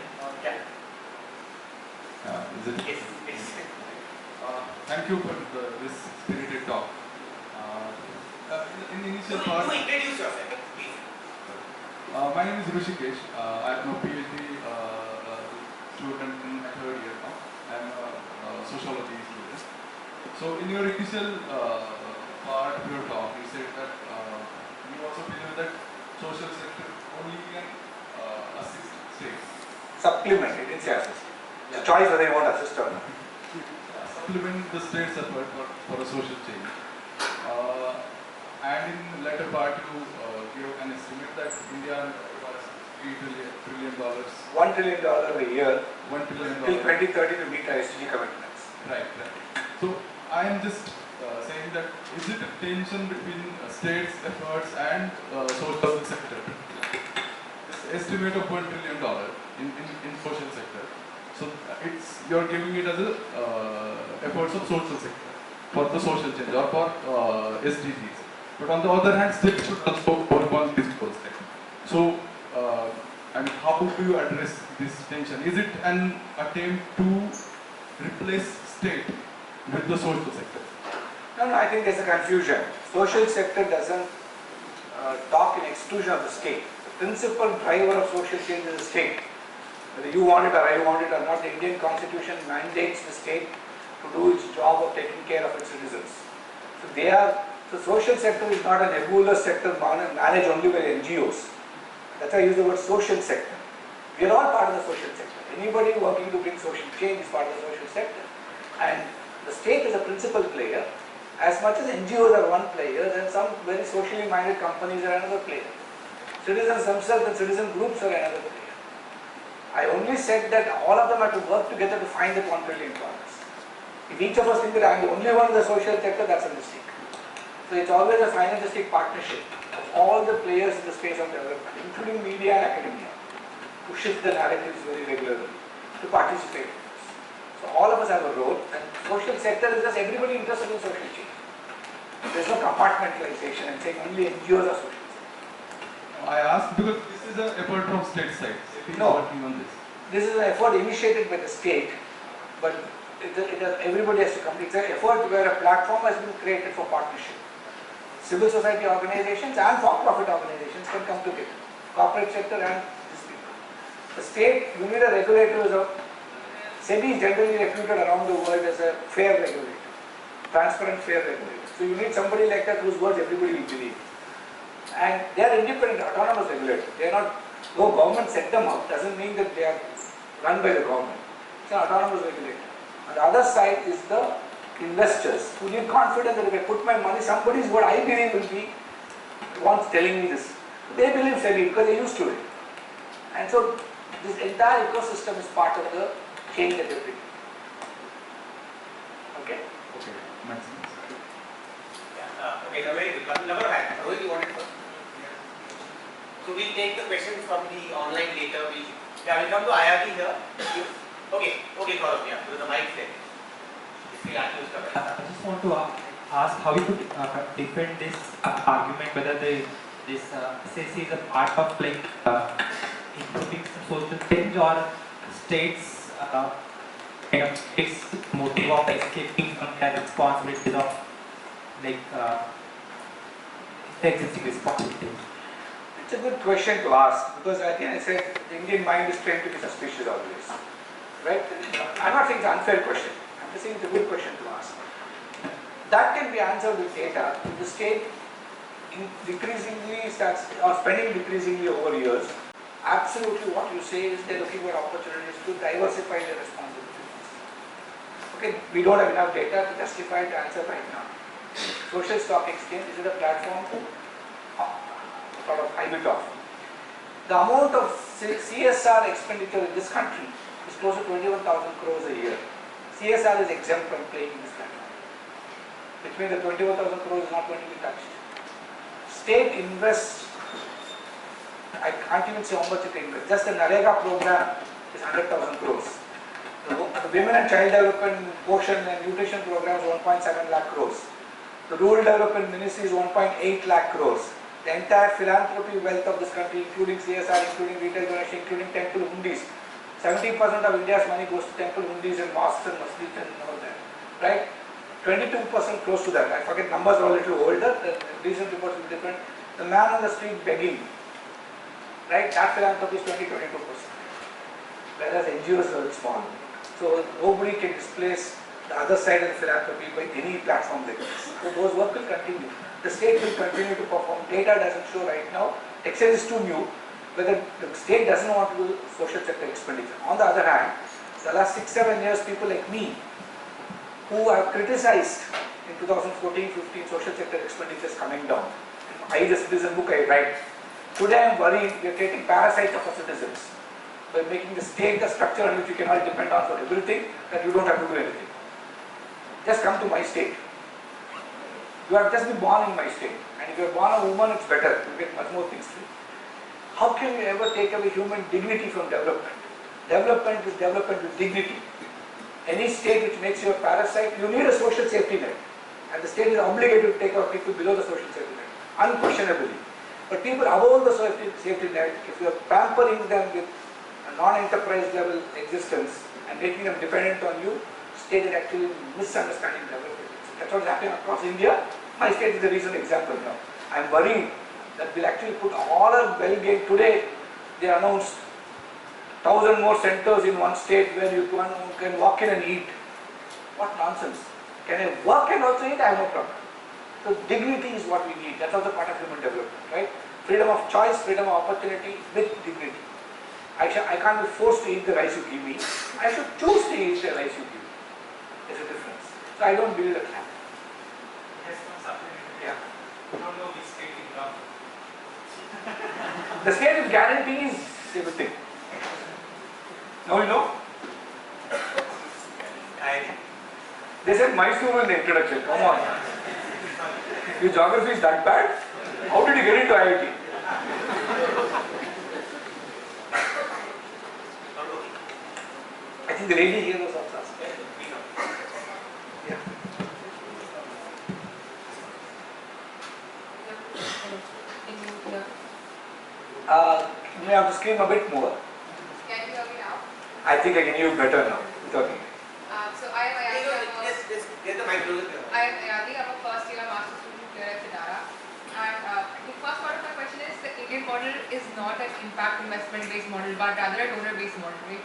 Yeah. Is it? Yes. Thank you for this spirited talk. In the initial part, You introduce yourself, please. my name is Rishikesh. I'm a Ph.D. Student in my third year now. I'm a sociology student. So in your initial part of your talk, you said that you also believe that social sector only can assist states. Supplement, it didn't say assist. It's a choice whether you want assist or not. Supplement the state's effort for a social change. And in latter part, you give an estimate that India requires $3 trillion. $1 trillion a year. $1 trillion. Till 2030 to meet our SDG commitments. Right. So I am just saying that is it a tension between states' efforts and social sector? This estimate of $1 trillion in social sector. So you're giving it as a efforts of social sector for the social change or for SDGs. But on the other hand, states should also work on these goals. So, how do you address this tension? Is it an attempt to replace state with the social sector? No, I think there's a confusion. Social sector doesn't talk in exclusion of the state. The principal driver of social change is the state. Whether you want it or I want it or not, the Indian Constitution mandates the state to do its job of taking care of its citizens. So social sector is not a nebulous sector managed only by NGOs. That's why I use the word social sector. We are all part of the social sector. Anybody working to bring social change is part of the social sector. And the state is a principal player. As much as NGOs are one player, then some very socially minded companies are another player. Citizens themselves and citizen groups are another player. I only said that all of them have to work together to find that $1 trillion. If each of us think that I am the only one in the social sector, that's a mistake. So it's always a synergistic partnership of all the players in the space of development, including media and academia, to shift the narratives very regularly, to participate in this. So all of us have a role, and social sector is just everybody interested in social change. There's no compartmentalization and saying only NGOs are social sector. I asked because this is an effort from state side. No. Working on this. This is an effort initiated by the state, but everybody has to come. It's an effort where a platform has been created for partnership. Civil society organizations and for-profit organizations can come together. Corporate sector and these people. The state, you need a regulator. SEBI is generally reputed around the world as a fair regulator, transparent, fair regulator. So you need somebody like that whose words everybody will believe. And they are independent, autonomous regulators. They are not, though government set them up, doesn't mean that they are run by the government. It's an autonomous regulator. On the other side is the investors who need confidence that if I put my money, somebody's what I believe will be once telling me this. They believe SEBI because they're used to it. And so this entire ecosystem is part of the change that they're bringing. Okay? Okay, makes sense. Yeah, okay, the very good. Number of hand. Rohit, you wanted first? So we'll take the questions from the online later. We'll come to IRT here. Okay, Gaurav, yeah, with the mic there. I just want to ask how you could defend this argument whether this SEC is a part of like improving social change or states kind of its motive of escaping from their responsibilities of like the existing responsibilities. It's a good question to ask because again I said the Indian mind is trained to be suspicious always. Right? I'm not saying it's an unfair question. I'm just saying it's a good question to ask. That can be answered with data. If the state decreasingly starts or spending decreasingly over years, absolutely what you say is they're looking for opportunities to diversify their responsibilities. Okay, we don't have enough data to justify the answer right now. Social stock exchange, is it a platform to sort of hype it off? The amount of CSR expenditure in this country is close to 21,000 crores a year. CSR is exempt from playing in this platform, which means the 21,000 crores is not going to be touched. State invests, I can't even say how much it invests, just the NREGA program is 100,000 crores. The women and child development, portion and nutrition program is 1.7 lakh crores. The rural development ministry is 1.8 lakh crores. The entire philanthropy wealth of this country, including CSR, including retail donation, including temple hundis, 70% of India's money goes to temple hundis and mosques and masjids and all that, right? 22% close to that. I forget numbers are a little older. The recent reports will be different. The man on the street begging, right? That philanthropy is 22%. Whereas NGOs are very small. So nobody can displace the other side of the philanthropy by any platform like this. So those work will continue. The state will continue to perform. Data doesn't show right now. Excel is too new. Whether the state doesn't want to do social sector expenditure. On the other hand, the last 6-7 years, people like me, who have criticized in 2014-15 social sector expenditures coming down. This is a book I write. Today I am worried we are creating parasites of our citizens by making the state the structure on which you cannot depend on for everything, that you don't have to do anything. Just come to my state. You have just been born in my state, and if you are born a woman, it's better. You get much more things free. How can you ever take away human dignity from development? Development is development with dignity. Any state which makes you a parasite, you need a social safety net. And the state is obligated to take care of people below the social safety net, unquestionably. But people above the safety net, if you are pampering them with a non-enterprise level existence and making them dependent on you, state is actually misunderstanding development. That's what's happening across India. My state is a recent example now. I'm worrying that we'll actually put all our well-gained. Today, they announced 1,000 more centers in one state where you can walk in and eat. What nonsense. Can I work and also eat? I have no problem. So dignity is what we need. That's also part of human development, right? Freedom of choice, freedom of opportunity with dignity. I can't be forced to eat the rice you give me. I should choose to eat the rice you give me. There's a difference. So I don't build a clan. Yes, no supplementary. Yeah. I don't know which state income. The state guarantees everything. Now you know? They said Mysore in the introduction. Come on. Your geography is that bad? How did you get into IIT? I think the lady here was also asking. Yeah. You may have to scream a bit more. Can you hear me now? I think I can hear you better now. Without me. So I am Ayati. Yes, get the mic closer. I am Ayati. I'm a first year master's student here at CTARA. And the first part of my question is the Indian model is not an impact investment based model but rather a donor based model, right?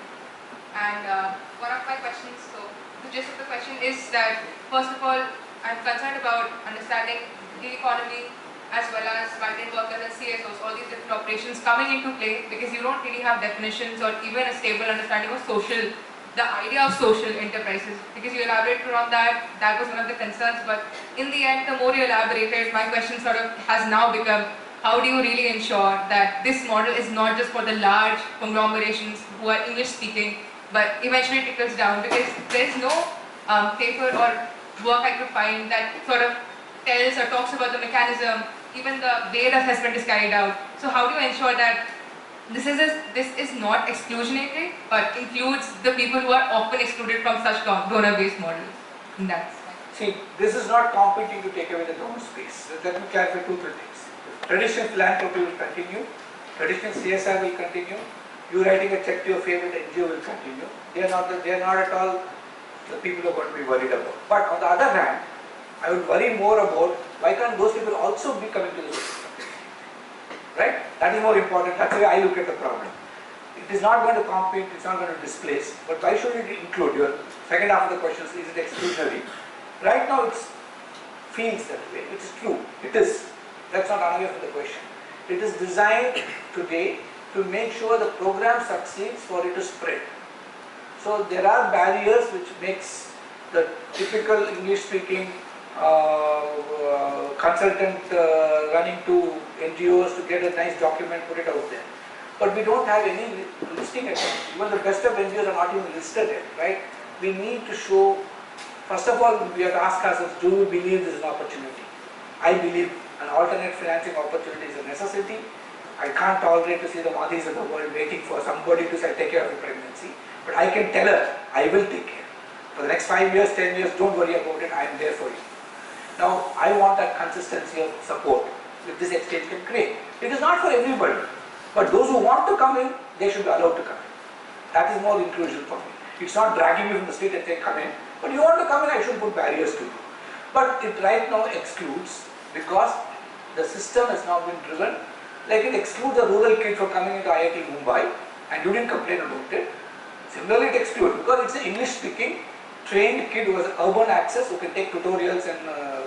And one of my questions, so the gist of the question is that first of all, I'm concerned about understanding the economy as well as migrant workers and CSOs, all these different operations coming into play because you don't really have definitions or even a stable understanding of social the idea of social enterprises, because you elaborated on that, that was one of the concerns, but in the end, the more you elaborated, my question sort of has now become, how do you really ensure that this model is not just for the large conglomerations who are English speaking, but eventually trickles down, because there is no paper or work I could find that sort of tells or talks about the mechanism, even the way the assessment is carried out. So how do you ensure that this is not exclusionary, but includes the people who are often excluded from such donor-based models? And that's See, this is not competing to take away the donor space. Let me clarify 2-3 things. Traditional philanthropy will continue, traditional CSR will continue, you writing a check to your favorite NGO will continue. They are not at all the people who are going to be worried about. But on the other hand, I would worry more about why can't those people also be coming to the social sector? Right? That is more important. That's the way I look at the problem. It is not going to compete, it's not going to displace, but why should it include? Your second half of the question is it exclusionary? Right now it feels that way, which is true. It is. That's not away from the question. It is designed today to make sure the program succeeds for it to spread. So there are barriers which makes the typical English speaking consultant running to NGOs to get a nice document, put it out there. But we don't have any listing at all. Even the best of NGOs are not even listed yet, right? We need to show, first of all, we have to ask ourselves, do we believe this is an opportunity? I believe an alternate financing opportunity is a necessity. I can't tolerate to see the Madhis of the world waiting for somebody to say, take care of the pregnancy. But I can tell her, I will take care. For the next 5 years, 10 years, don't worry about it, I am there for you. Now, I want that consistency of support which this exchange can create. It is not for everybody, but those who want to come in, they should be allowed to come in. That is more inclusion for me. It's not dragging you from the street and saying, come in, but you want to come in, I should put barriers to you. But it right now excludes because the system has now been driven, like it excludes a rural kid from coming into IIT Mumbai and you didn't complain about it. Similarly, it excludes because it's an English speaking trained kid who has urban access, who can take tutorials and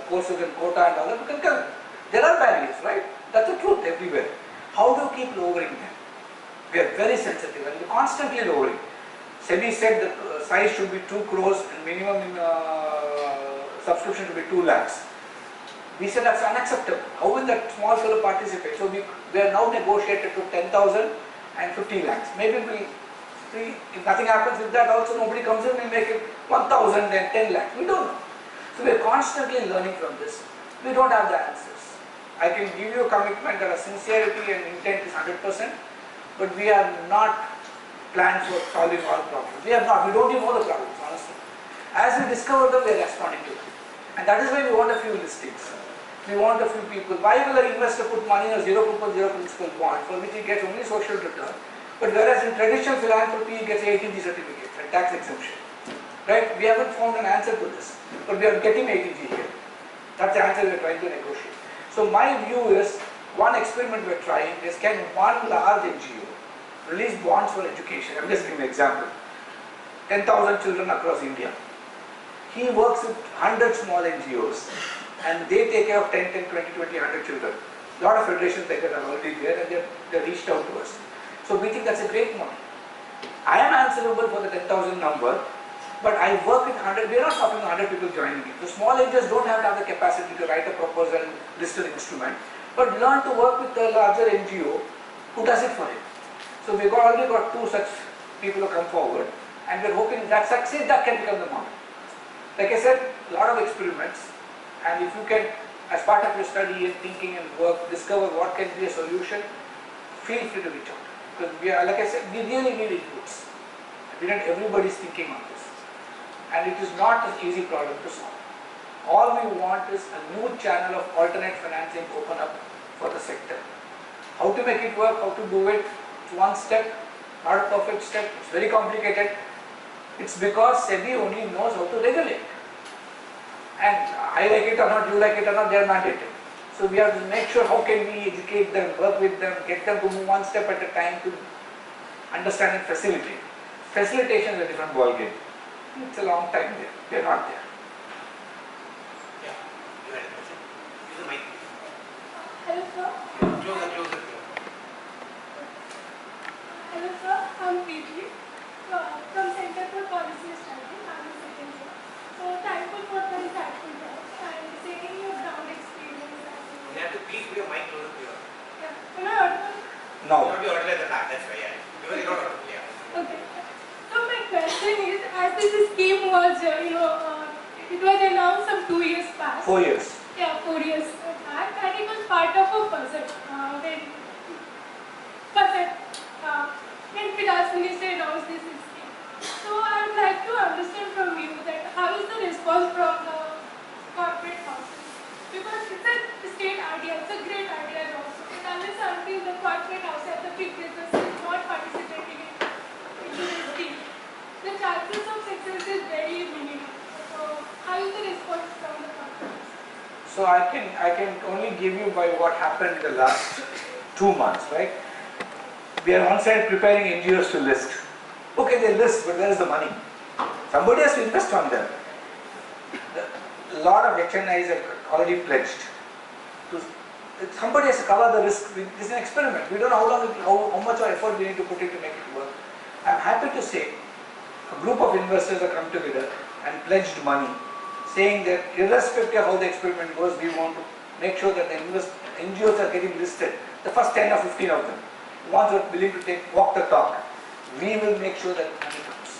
courses in Kota and all that, who can come. There are barriers, right? That's the truth everywhere. How do you keep lowering them? We are very sensitive and we are constantly lowering. SEBI said that size should be 2 crores and minimum subscription should be 2 lakhs. We said that's unacceptable. How will that small fellow participate? So we are now negotiated to 10,000 and 15 lakhs. Maybe if nothing happens with that also, nobody comes in, we make it 1,000 then 10 lakhs. We don't know. So we are constantly learning from this. We don't have the answers. I can give you a commitment that our sincerity and intent is 100%, but we are not planned for solving all problems. We are not. We don't even know the problems, honestly. As we discover them, we are responding to them. And that is why we want a few listings. We want a few people. Why will an investor put money in a zero coupon, zero principal bond for which he gets only social return? But whereas in traditional philanthropy, he gets ATG certificates and tax exemption. Right? We haven't found an answer to this. But we are getting ATG here. That's the answer we are trying to negotiate. So my view is, one experiment we are trying is, can one large NGO release bonds for education? I'm just giving an example. 10,000 children across India. He works with 100 small NGOs and they take care of 10, 20, 100 children. A lot of federations like that are already there and they're reached out to us. So we think that's a great model. I am answerable for the 10,000 number, but I work with 100, we are not talking 100 people joining it. The small NGOs don't have to have the capacity to write a proposal and list an instrument, but learn to work with the larger NGO who does it for him. So we've already got 2 such people who come forward and we're hoping that succeeds, that can become the model. Like I said, a lot of experiments, and if you can, as part of your study and thinking and work, discover what can be a solution, feel free to reach out. Because we are, like I said, we really need inputs. We need everybody's thinking on this. And it is not an easy problem to solve. All we want is a new channel of alternate financing open up for the sector. How to make it work, how to do it, it's one step, not a perfect step, it's very complicated. It's because SEBI only knows how to regulate. And I like it or not, you like it or not, they are mandated. So we have to make sure how can we educate them, work with them, get them to move one step at a time to understand and facilitate. Facilitation is a different ball game. It's a long time there. We are not there. Yeah, you had a question. Use the mic. Hello, sir. Closer. Hello, sir. I'm P.G. from Center for scheme was, it was announced some 2 years back. 4 years. Yeah, 4 years back, and it was part of a budget. When Finance Minister announced this scheme. So I would like to understand from you that how is the response from the corporate houses? Because it's a state idea, it's a great idea also. But unless until the corporate house and the big business is not participating in this scheme, the chances of success is very minimal. So how is the response from the corporate house? So I can only give you by what happened in the last 2 months, right? We are on side preparing NGOs to list. Okay, they list, but where is the money? Somebody has to invest on them. A lot of HNIs are already pledged. Somebody has to cover the risk. This is an experiment. We don't know how much effort we need to put in to make it work. I am happy to say a group of investors have come together and pledged money, saying that irrespective of how the experiment goes, we want to make sure that the NGOs are getting listed. The first 10 or 15 of them, ones who are willing to walk the talk, we will make sure that money comes.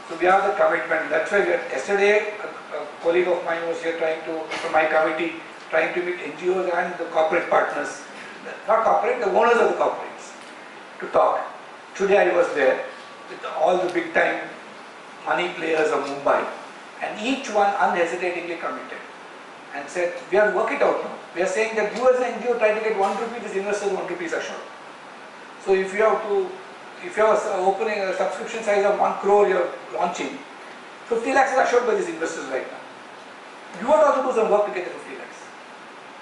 So we have the commitment. That's why yesterday a colleague of mine was here from my committee, trying to meet NGOs and the corporate partners, not corporate, the owners of the corporates, to talk. Today I was there with all the big time money players of Mumbai, and each one unhesitatingly committed and said, we are work it out now. We are saying that you as an NGO try to get 1 rupee, this investor 1 rupee is assured. So if you are opening a subscription size of 1 crore you are launching, 50 lakhs is assured by these investors right now. You have to also do some work to get the 50 lakhs.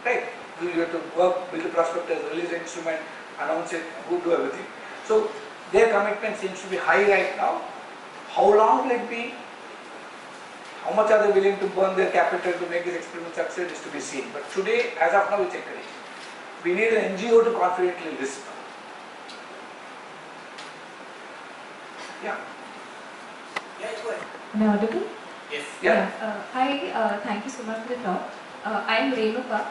Right? You have to work, build the prospectus, release the instrument, announce it, do everything. So their commitment seems to be high right now. How long will it be? How much are they willing to burn their capital to make this experiment succeed is to be seen. But today, as of now, it's encouraging. We need an NGO to confidently list. Yeah. Yeah, go ahead. Am I audible? Yes. Yeah. Hi, thank you so much for the talk. I am Renuka.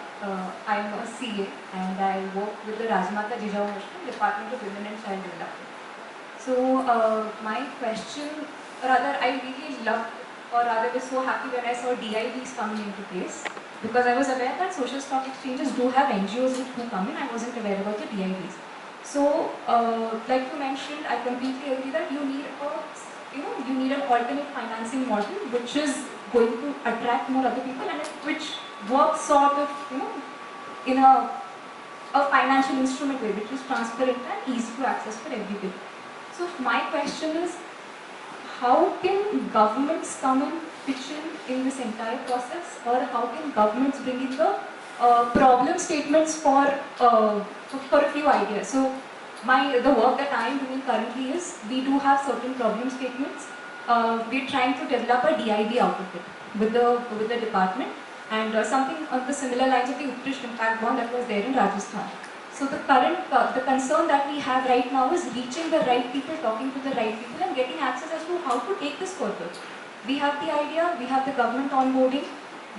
I am a CA and I work with the Rajmata Jijao Mission, Department of Women and Child Development. So my question, rather I really loved, or rather was so happy when I saw DIVs coming into place, because I was aware that social stock exchanges do have NGOs who come in. I wasn't aware about the DIVs. So like you mentioned, I completely agree that you need an alternate financing model which is going to attract more other people and which works sort of in a financial instrument way, which is transparent and easy to access for everybody. So my question is, how can governments come and pitch in this entire process, or how can governments bring in the problem statements for a few ideas? So the work that I am doing currently is, we do have certain problem statements. We're trying to develop a DIB out of it with the department, and something on the similar lines of the Uttrish impact bond that was there in Rajasthan. So the concern that we have right now is reaching the right people, talking to the right people and getting access as to how to take this further. We have the idea, we have the government onboarding,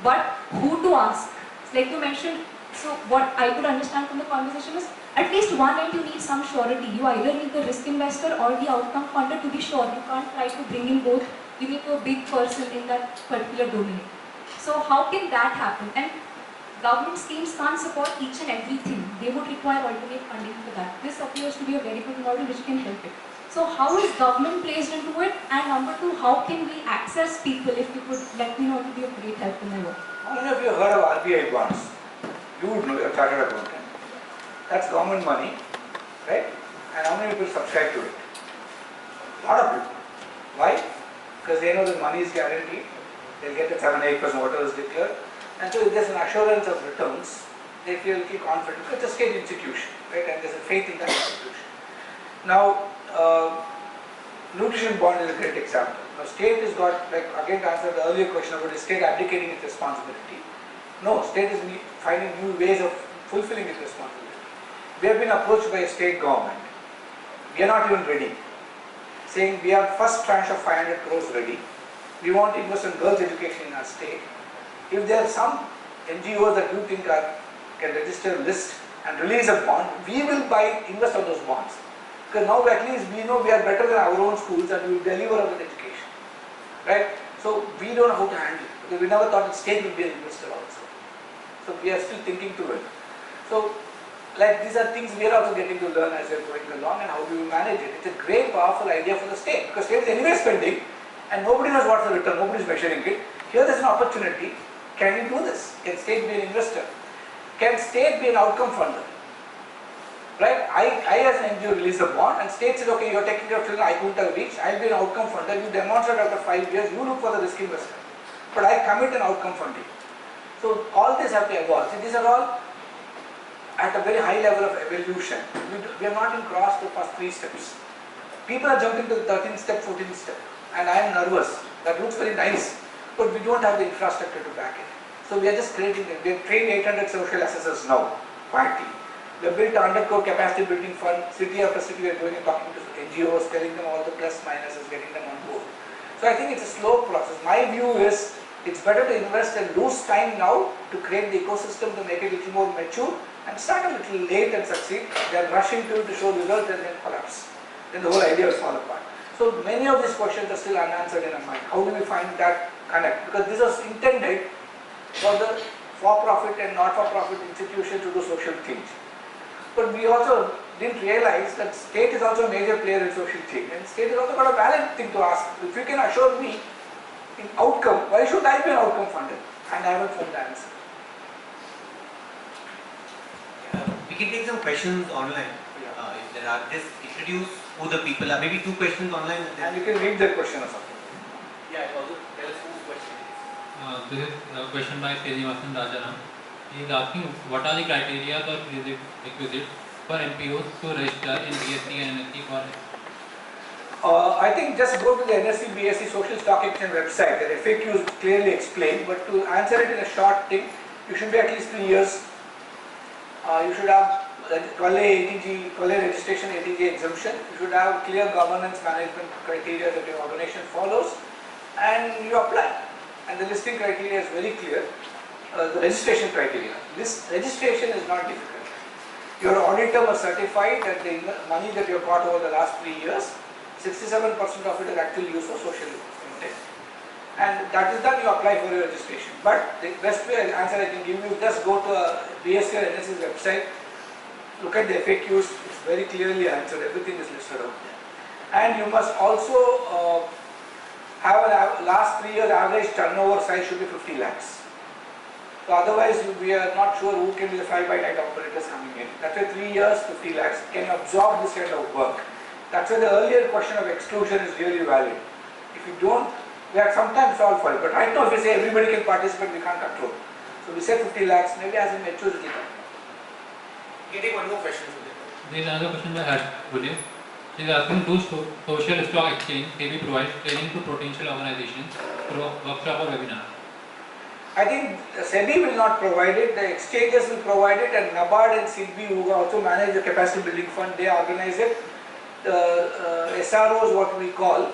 but who to ask? Like you mentioned, so what I could understand from the conversation is, at least one end you need some surety. You either need the risk investor or the outcome funder to be sure. You can't try to bring in both. You need a big person in that particular domain. So how can that happen? And government schemes can't support each and everything. They would require alternate funding for that. This appears to be a very good model which can help it. So how is government placed into it? And number two, how can we access people? If you could let me know, it would be a great help in my work. How many of you have heard of RBI bonds? You would know, you're a chartered accountant. That's government money, right? And how many people subscribe to it? A lot of people. Why? Because they know the money is guaranteed. They'll get the 7-8% whatever is declared. And so if there's an assurance of returns, they feel confident. It's a state institution, right? And there's a faith in that institution. Now, nutrition bond is a great example. Now, state has got, like again to answer the earlier question about the state abdicating its responsibility. No, state is finding new ways of fulfilling its responsibility. We have been approached by a state government. We are not even ready. Saying we have first tranche of 500 crores ready. We want to invest in girls' education in our state. If there are some NGOs that you think can register a list and release a bond, we will invest on those bonds. Because now at least we know we are better than our own schools and we will deliver on that education. right? So we don't know how to handle it, because we never thought the state would be an investor also. So we are still thinking through it. So like these are things we are also getting to learn as we are going along, and how do we manage it. It's a great powerful idea for the state, because state is anyway spending and nobody knows what's the return, nobody is measuring it. Here there's an opportunity. Can we do this? Can state be an investor? Can state be an outcome funder? Right? I as an NGO release a bond and state says, okay, you're taking care of children I couldn't have reached, I'll be an outcome funder. You demonstrate after 5 years, you look for the risk investor. But I commit an outcome funding. So all this have to evolve. See, these are all at a very high level of evolution. We have not even crossed the first 3 steps. People are jumping to the 13th step, 14th step, and I am nervous. That looks very nice, but we don't have the infrastructure to back it. So we are just creating it. We have trained 800 social assessors now, quietly. We have built a 100 crore capacity building fund. City after city we are going and talking to NGOs, telling them all the plus minuses, getting them on board. So I think it's a slow process. My view is it's better to invest and lose time now to create the ecosystem, to make it a little more mature, and start a little late and succeed, then rushing to show results and then collapse. Then the whole idea will fall apart. So many of these questions are still unanswered in our mind. How do we find that connect? Because this was intended for the for-profit and not-for-profit institutions to do social change. But we also didn't realize that state is also a major player in social change, and state has also got a valid thing to ask. If you can assure me in outcome, why should I be an outcome funder? And I haven't found the answer. We can take some questions online. If there are, just introduce who the people are. Maybe 2 questions online. And you can read the question or something. Yeah, also tell us whose question it is. This is a question by Srivasan Rajaram. He is asking what are the criteria or requisites for MPOs to register in BSc and NSC for I think just go to the NSC BSc Social Stock Exchange website. The FAQ is clearly explained, but to answer it in a short thing, you should be at least 3 years. You should have 12A registration, ATG exemption. You should have clear governance management criteria that your organization follows, and you apply. And the listing criteria is very clear. The registration criteria. This registration is not difficult. Your auditor must certify that the money that you have got over the last 3 years, 67% of it is actually used for social intent. And that is done, you apply for your registration. But the best way answer I can give you, just go to a BSc or NSC's website, look at the FAQs, it's very clearly answered, everything is listed out there. And you must also have a last 3 years average turnover size should be 50 lakhs. So otherwise we are not sure who can be the fly-by-night operators coming in. That's why 3 years, 50 lakhs. Can you absorb this kind of work? That's why the earlier question of exclusion is really valid. If you don't, we are sometimes solved for it. But right now if we say everybody can participate, we can't control. So we say 50 lakhs, maybe as it matures it will come. You can take one more question. There is another question by Harsh William. He is asking, do social stock exchange SEBI provide training to potential organizations through a workshop or webinar? I think SEBI will not provide it, the exchanges will provide it, and NABARD and SEBI who also manage the capacity building fund, they organize it. The SROs, what we call,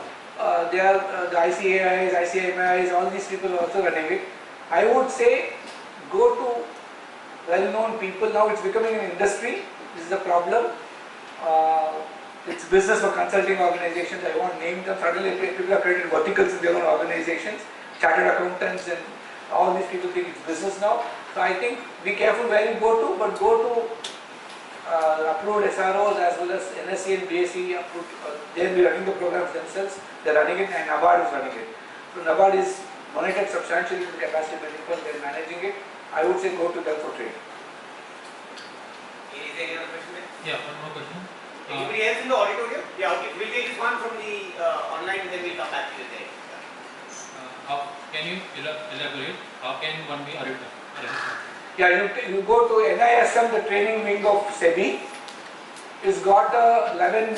they are the ICAIs, ICMIs, all these people are also running it. I would say go to well-known people. Now it's becoming an industry, this is the problem. It's business for consulting organizations, I won't name them. Suddenly people have created verticals in their own organizations, chartered accountants and all these people think it's business now. So I think be careful where you go to, but go to approved SROs as well as NSC and BSc approved. They'll be running the programs themselves, they're running it, and NABARD is running it. So NABARD is monitored substantially to the capacity building fund, they're managing it. I would say go to them for training. Is there any other question? Yeah, one more question. Anybody else in the auditorium? Yeah, okay. We'll take this one from the online and then we'll come back to you there. Can you elaborate? How can one be auditor? Yeah, you go to NISM, the training wing of SEBI. It's got a 11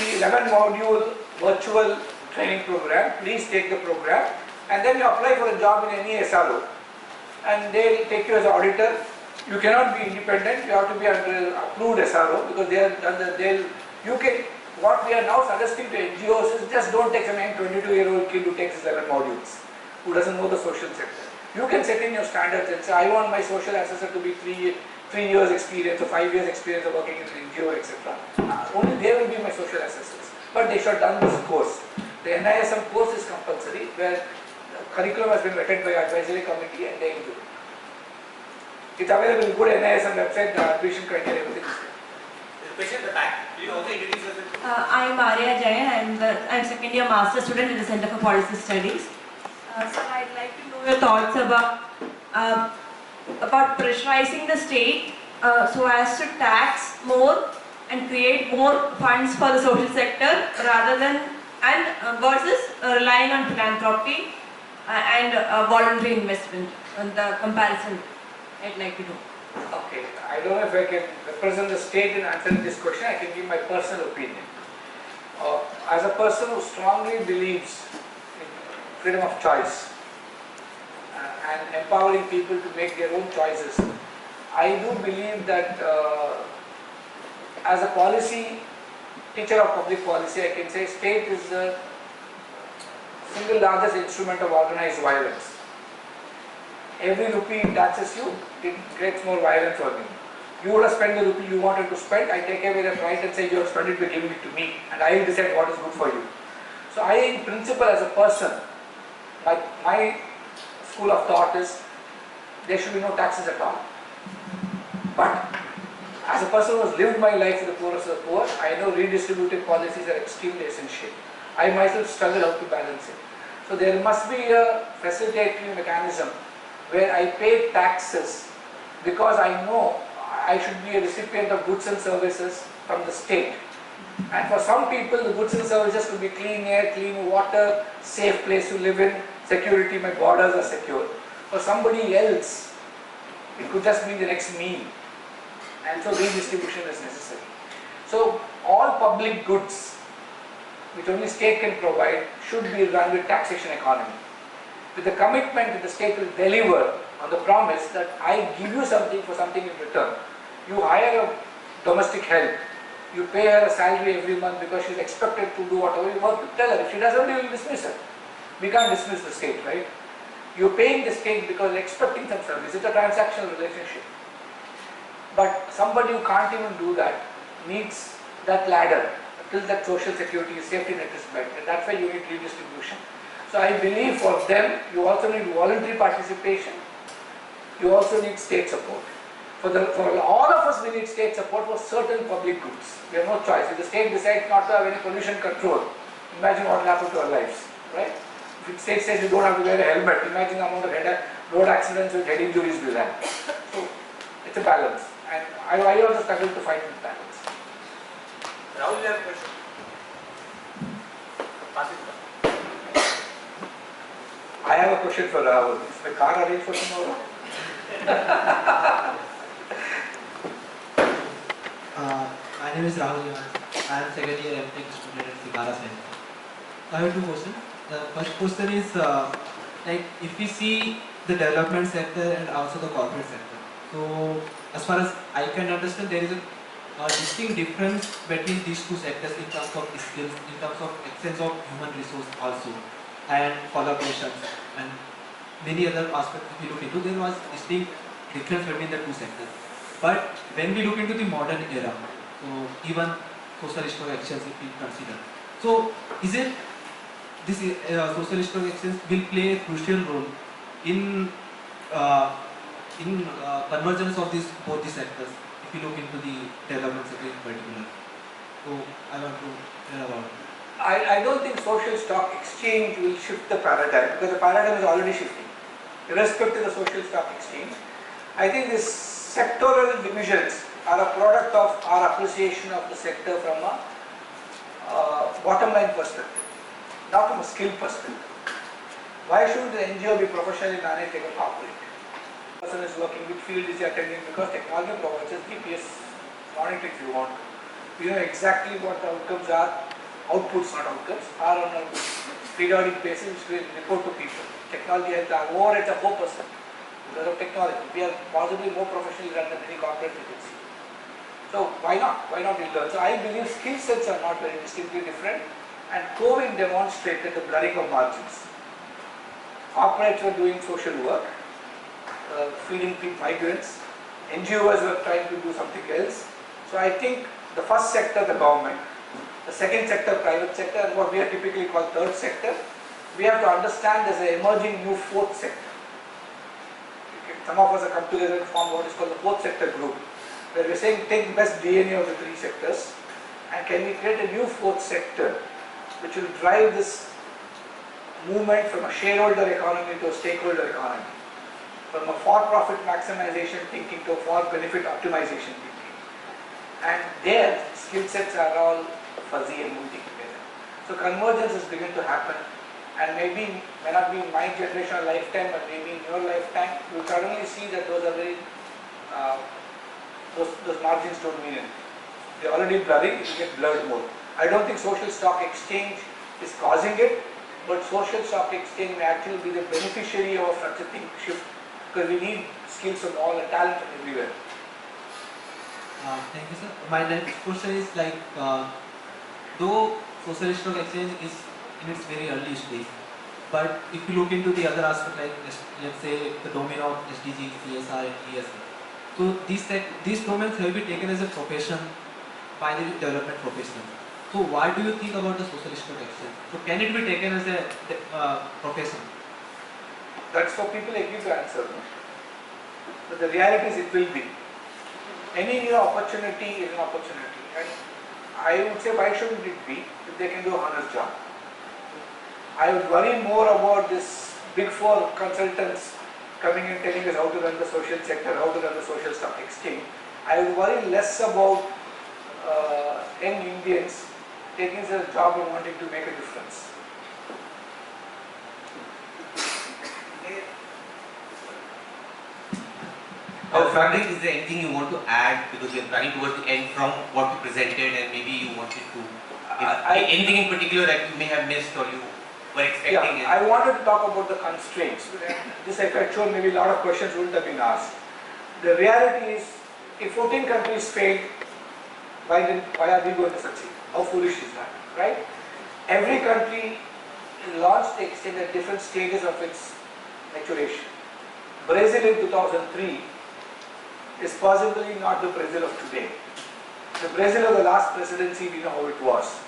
module virtual training program. Please take the program and then you apply for a job in any SRO. And they'll take you as an auditor. You cannot be independent, you have to be under approved SRO because what we are now suggesting to NGOs is just don't take some 22-year-old kid who takes 11 modules, who doesn't know the social sector. You can set in your standards and say, I want my social assessor to be 3 years experience or 5 years experience of working in an NGO, etc. Only they will be my social assessors. But they should have done this course. The NISM course is compulsory, where curriculum has been vetted by advisory committee and they do. It's available in good NIS and website, the admission criteria, everything is there. There's a question at the back. Will you also introduce yourself? I am Arya Jain. I'm second year master student in the Center for Policy Studies. Sir, I'd like to know your thoughts about pressurizing the state so as to tax more and create more funds for the social sector rather than versus relying on philanthropy and voluntary investment. The comparison I'd like to know. Okay, I don't know if I can represent the state in answering this question. I can give my personal opinion. As a person who strongly believes in freedom of choice and empowering people to make their own choices, I do believe that as a policy, teacher of public policy, I can say state is the single largest instrument of organized violence. Every rupee it taxes you, it creates more violence for me. You would have spent the rupee you wanted to spend, I take away that right and say you have spent it by giving it to me and I will decide what is good for you. So I, in principle, as a person, my school of thought is there should be no taxes at all. But as a person who has lived my life with the poorest of the poor, I know redistributive policies are extremely essential. I myself struggle how to balance it. So there must be a facilitatory mechanism where I pay taxes because I know I should be a recipient of goods and services from the state. And for some people, the goods and services could be clean air, clean water, safe place to live in, security, my borders are secure. For somebody else, it could just be the next meal. And so redistribution is necessary. So all public goods, which only state can provide, should be run with taxation economy. With the commitment that the state will deliver on the promise that I give you something for something in return. You hire a domestic help, you pay her a salary every month because she's expected to do whatever you want to tell her. If she doesn't, you will dismiss her. We can't dismiss the state, right? You're paying the state because you're expecting some service. It's a transactional relationship. But somebody who can't even do that needs that ladder till that social security safety net is met. And that's why you need redistribution. So I believe for them, you also need voluntary participation. You also need state support. For all of us, we need state support for certain public goods. We have no choice. If the state decides not to have any pollution control, imagine what will happen to our lives, right? If the state says you don't have to wear a helmet, imagine the amount of road accidents with head injuries we'll have. So it's a balance. And I also struggle to find this balance. Rahul, you have a question? Pass it on. I have a question for Rahul. Is my car arranged for tomorrow? My name is Rahul. I am second year M.Tech student at CTARA Centre. I have two questions. The first question is like if we see the development sector and also the corporate sector. So as far as I can understand, there is a distinct difference between these two sectors in terms of skills, in terms of exchange of human resource also, and collaborations and many other aspects if we look into, there was distinct difference between the two sectors. But when we look into the modern era, so even social stock exchange if we consider, so is it this social stock exchange will play a crucial role in convergence of both the sectors if you look into the development sector in particular? So I want to hear about it. I don't think social stock exchange will shift the paradigm because the paradigm is already shifting. Irrespective of the social stock exchange, I think these sectoral divisions are a product of our appreciation of the sector from a bottom line perspective, not from a skill perspective. Why should the NGO be professionally managed like a corporate? The person is working, which field is he attending, because technology provides us GPS monitoring if you want. We know exactly what the outcomes are, outputs not outcomes, are on a periodic basis which we report to people. Technology has the overheads of 4% because of technology. We are possibly more professionally run than any corporate you can see. So why not? Why not we learn? So I believe skill sets are not very distinctly different, and COVID demonstrated the blurring of margins. Corporates were doing social work, feeding migrants. NGOs were trying to do something else. So I think the first sector, the government, the second sector, private sector, and what we are typically called third sector, we have to understand there's an emerging new fourth sector. Some of us have come together and formed what is called the fourth sector group, where we're saying take the best DNA of the three sectors and can we create a new fourth sector which will drive this movement from a shareholder economy to a stakeholder economy, from a for-profit maximization thinking to a for-benefit optimization thinking. And their skill sets are all fuzzy and moving together. So convergence is beginning to happen, and maybe may not be in my generation or lifetime, but maybe in your lifetime, you will suddenly see that those are very, those margins don't mean anything. They're already blurring, it will get blurred more. I don't think social stock exchange is causing it, but social stock exchange may actually be the beneficiary of such a thing shift, because we need skills from all and talent from everywhere. Thank you, sir. My next question is like, though social stock exchange is in its very early stage, but if you look into the other aspect, like let's say the domain of SDG, CSR, and ESG, so these domains have been taken as a profession by the development professionals. So what do you think about the social stock exchange? So can it be taken as a profession? That's for people like you to answer. No? But the reality is it will be. Any new opportunity is an opportunity, and I would say why shouldn't it be if they can do a honest job? I would worry more about this big four consultants coming and telling us how to run the social sector, how to run the social stock exchange. I would worry less about young Indians taking their job and wanting to make a difference. Frederick, is there anything you want to add, because we are running towards the end from what you presented, and maybe you wanted to, anything in particular that you may have missed or you were expecting? Yeah, I wanted to talk about the constraints. This I had shown maybe a lot of questions wouldn't have been asked. The reality is, if 14 countries failed, why are we going to succeed? How foolish is that, right? Every country launched the exchange at different stages of its maturation. Brazil in 2003 is possibly not the Brazil of today. The Brazil of the last presidency, we know how it was.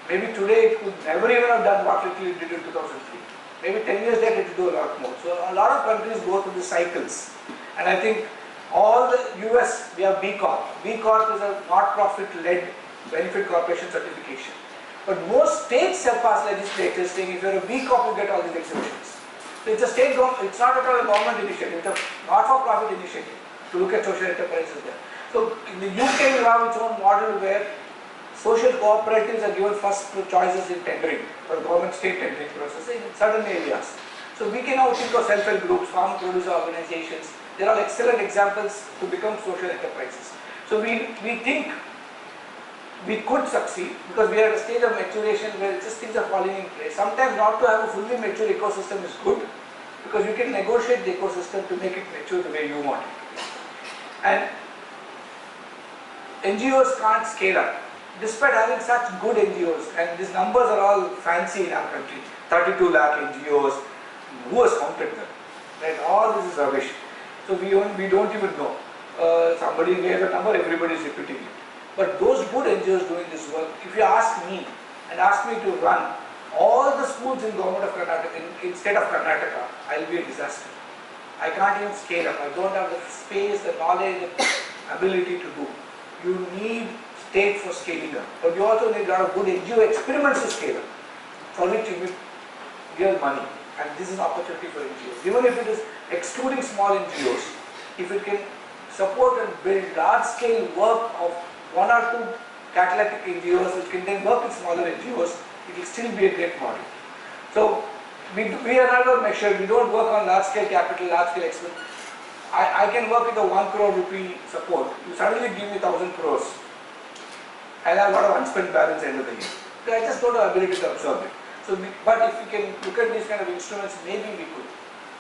Maybe today it could never even have done what it did in 2003. Maybe 10 years later it will do a lot more. So a lot of countries go through the cycles. And I think all the US, we have B Corp. B Corp is a not-profit-led benefit corporation certification. But most states have passed legislatures saying if you're a B Corp, you get all these exemptions. So it's a state government, it's not at all a government initiative, it's a not-for-profit initiative to look at social enterprises there. So in the UK, we have its own model where social cooperatives are given first choices in tendering for government state tendering process in certain areas. So we can now think of self-help groups, farm producer organizations. There are excellent examples to become social enterprises. So we think we could succeed because we are at a stage of maturation where just things are falling in place. Sometimes not to have a fully mature ecosystem is good because you can negotiate the ecosystem to make it mature the way you want it. And NGOs can't scale up. Despite having such good NGOs, and these numbers are all fancy in our country, 32 lakh NGOs, who has counted them? Right? All this is rubbish. So we don't even know. Somebody gave a number, everybody is repeating it. But those good NGOs doing this work, if you ask me and ask me to run all the schools in government of Karnataka, in state of Karnataka, I'll be a disaster. I can't even scale up. I don't have the space, the knowledge, the ability to do. You need state for scaling up. But you also need a lot of good NGO experiments to scale up, for which you need real money. And this is an opportunity for NGOs. Even if it is excluding small NGOs, if it can support and build large-scale work of one or two catalytic NGOs, which can then work with smaller NGOs, it will still be a great model. So we are never measured. We don't work on large-scale capital, large-scale expense. I can work with a 1 crore rupee support. You suddenly give me 1,000 crores. I'll have a lot of unspent balance end of the year. So I just don't have ability to absorb it. So, but if we can look at these kind of instruments, maybe we could.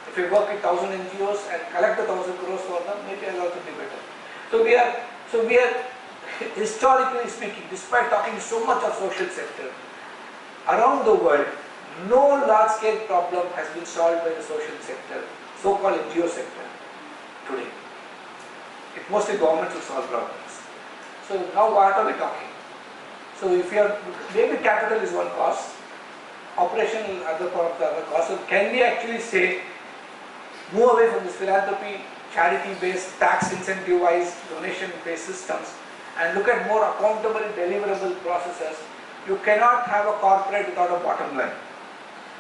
If we work with 1,000 NGOs and collect the 1,000 crores for them, maybe I'll also be better. So we are historically speaking, despite talking so much of social sector, around the world, no large-scale problem has been solved by the social sector, so-called NGO sector, today. It's mostly governments who solve problems. So now what are we talking? So if you are, maybe capital is one cause, operational other part of the other costs. So can we actually say, move away from this philanthropy, charity-based, tax incentive-wise, donation-based systems and look at more accountable, deliverable processes? You cannot have a corporate without a bottom line.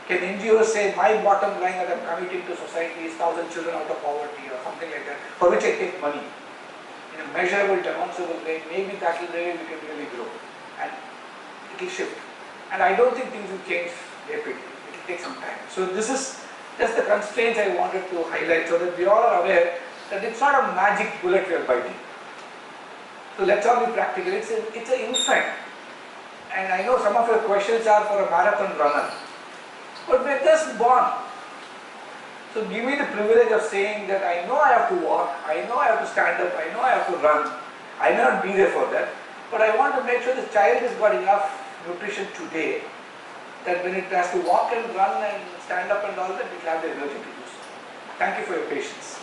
Can NGOs say my bottom line that I am committing to society is 1,000 children out of poverty or something like that, for which I take money in a measurable, demonstrable way? Maybe that will really, we can really grow and it will shift. And I don't think things will change rapidly. It will take some time. So this is just the constraints I wanted to highlight so that we all are aware that it's not a magic bullet we are biting. So let's all be practical. It's an infant. And I know some of your questions are for a marathon runner. But we're just born. So give me the privilege of saying that I know I have to walk, I know I have to stand up, I know I have to run. I may not be there for that. But I want to make sure the child has got enough nutrition today that when it has to walk and run and stand up and all that, it will have the energy to do so. Thank you for your patience.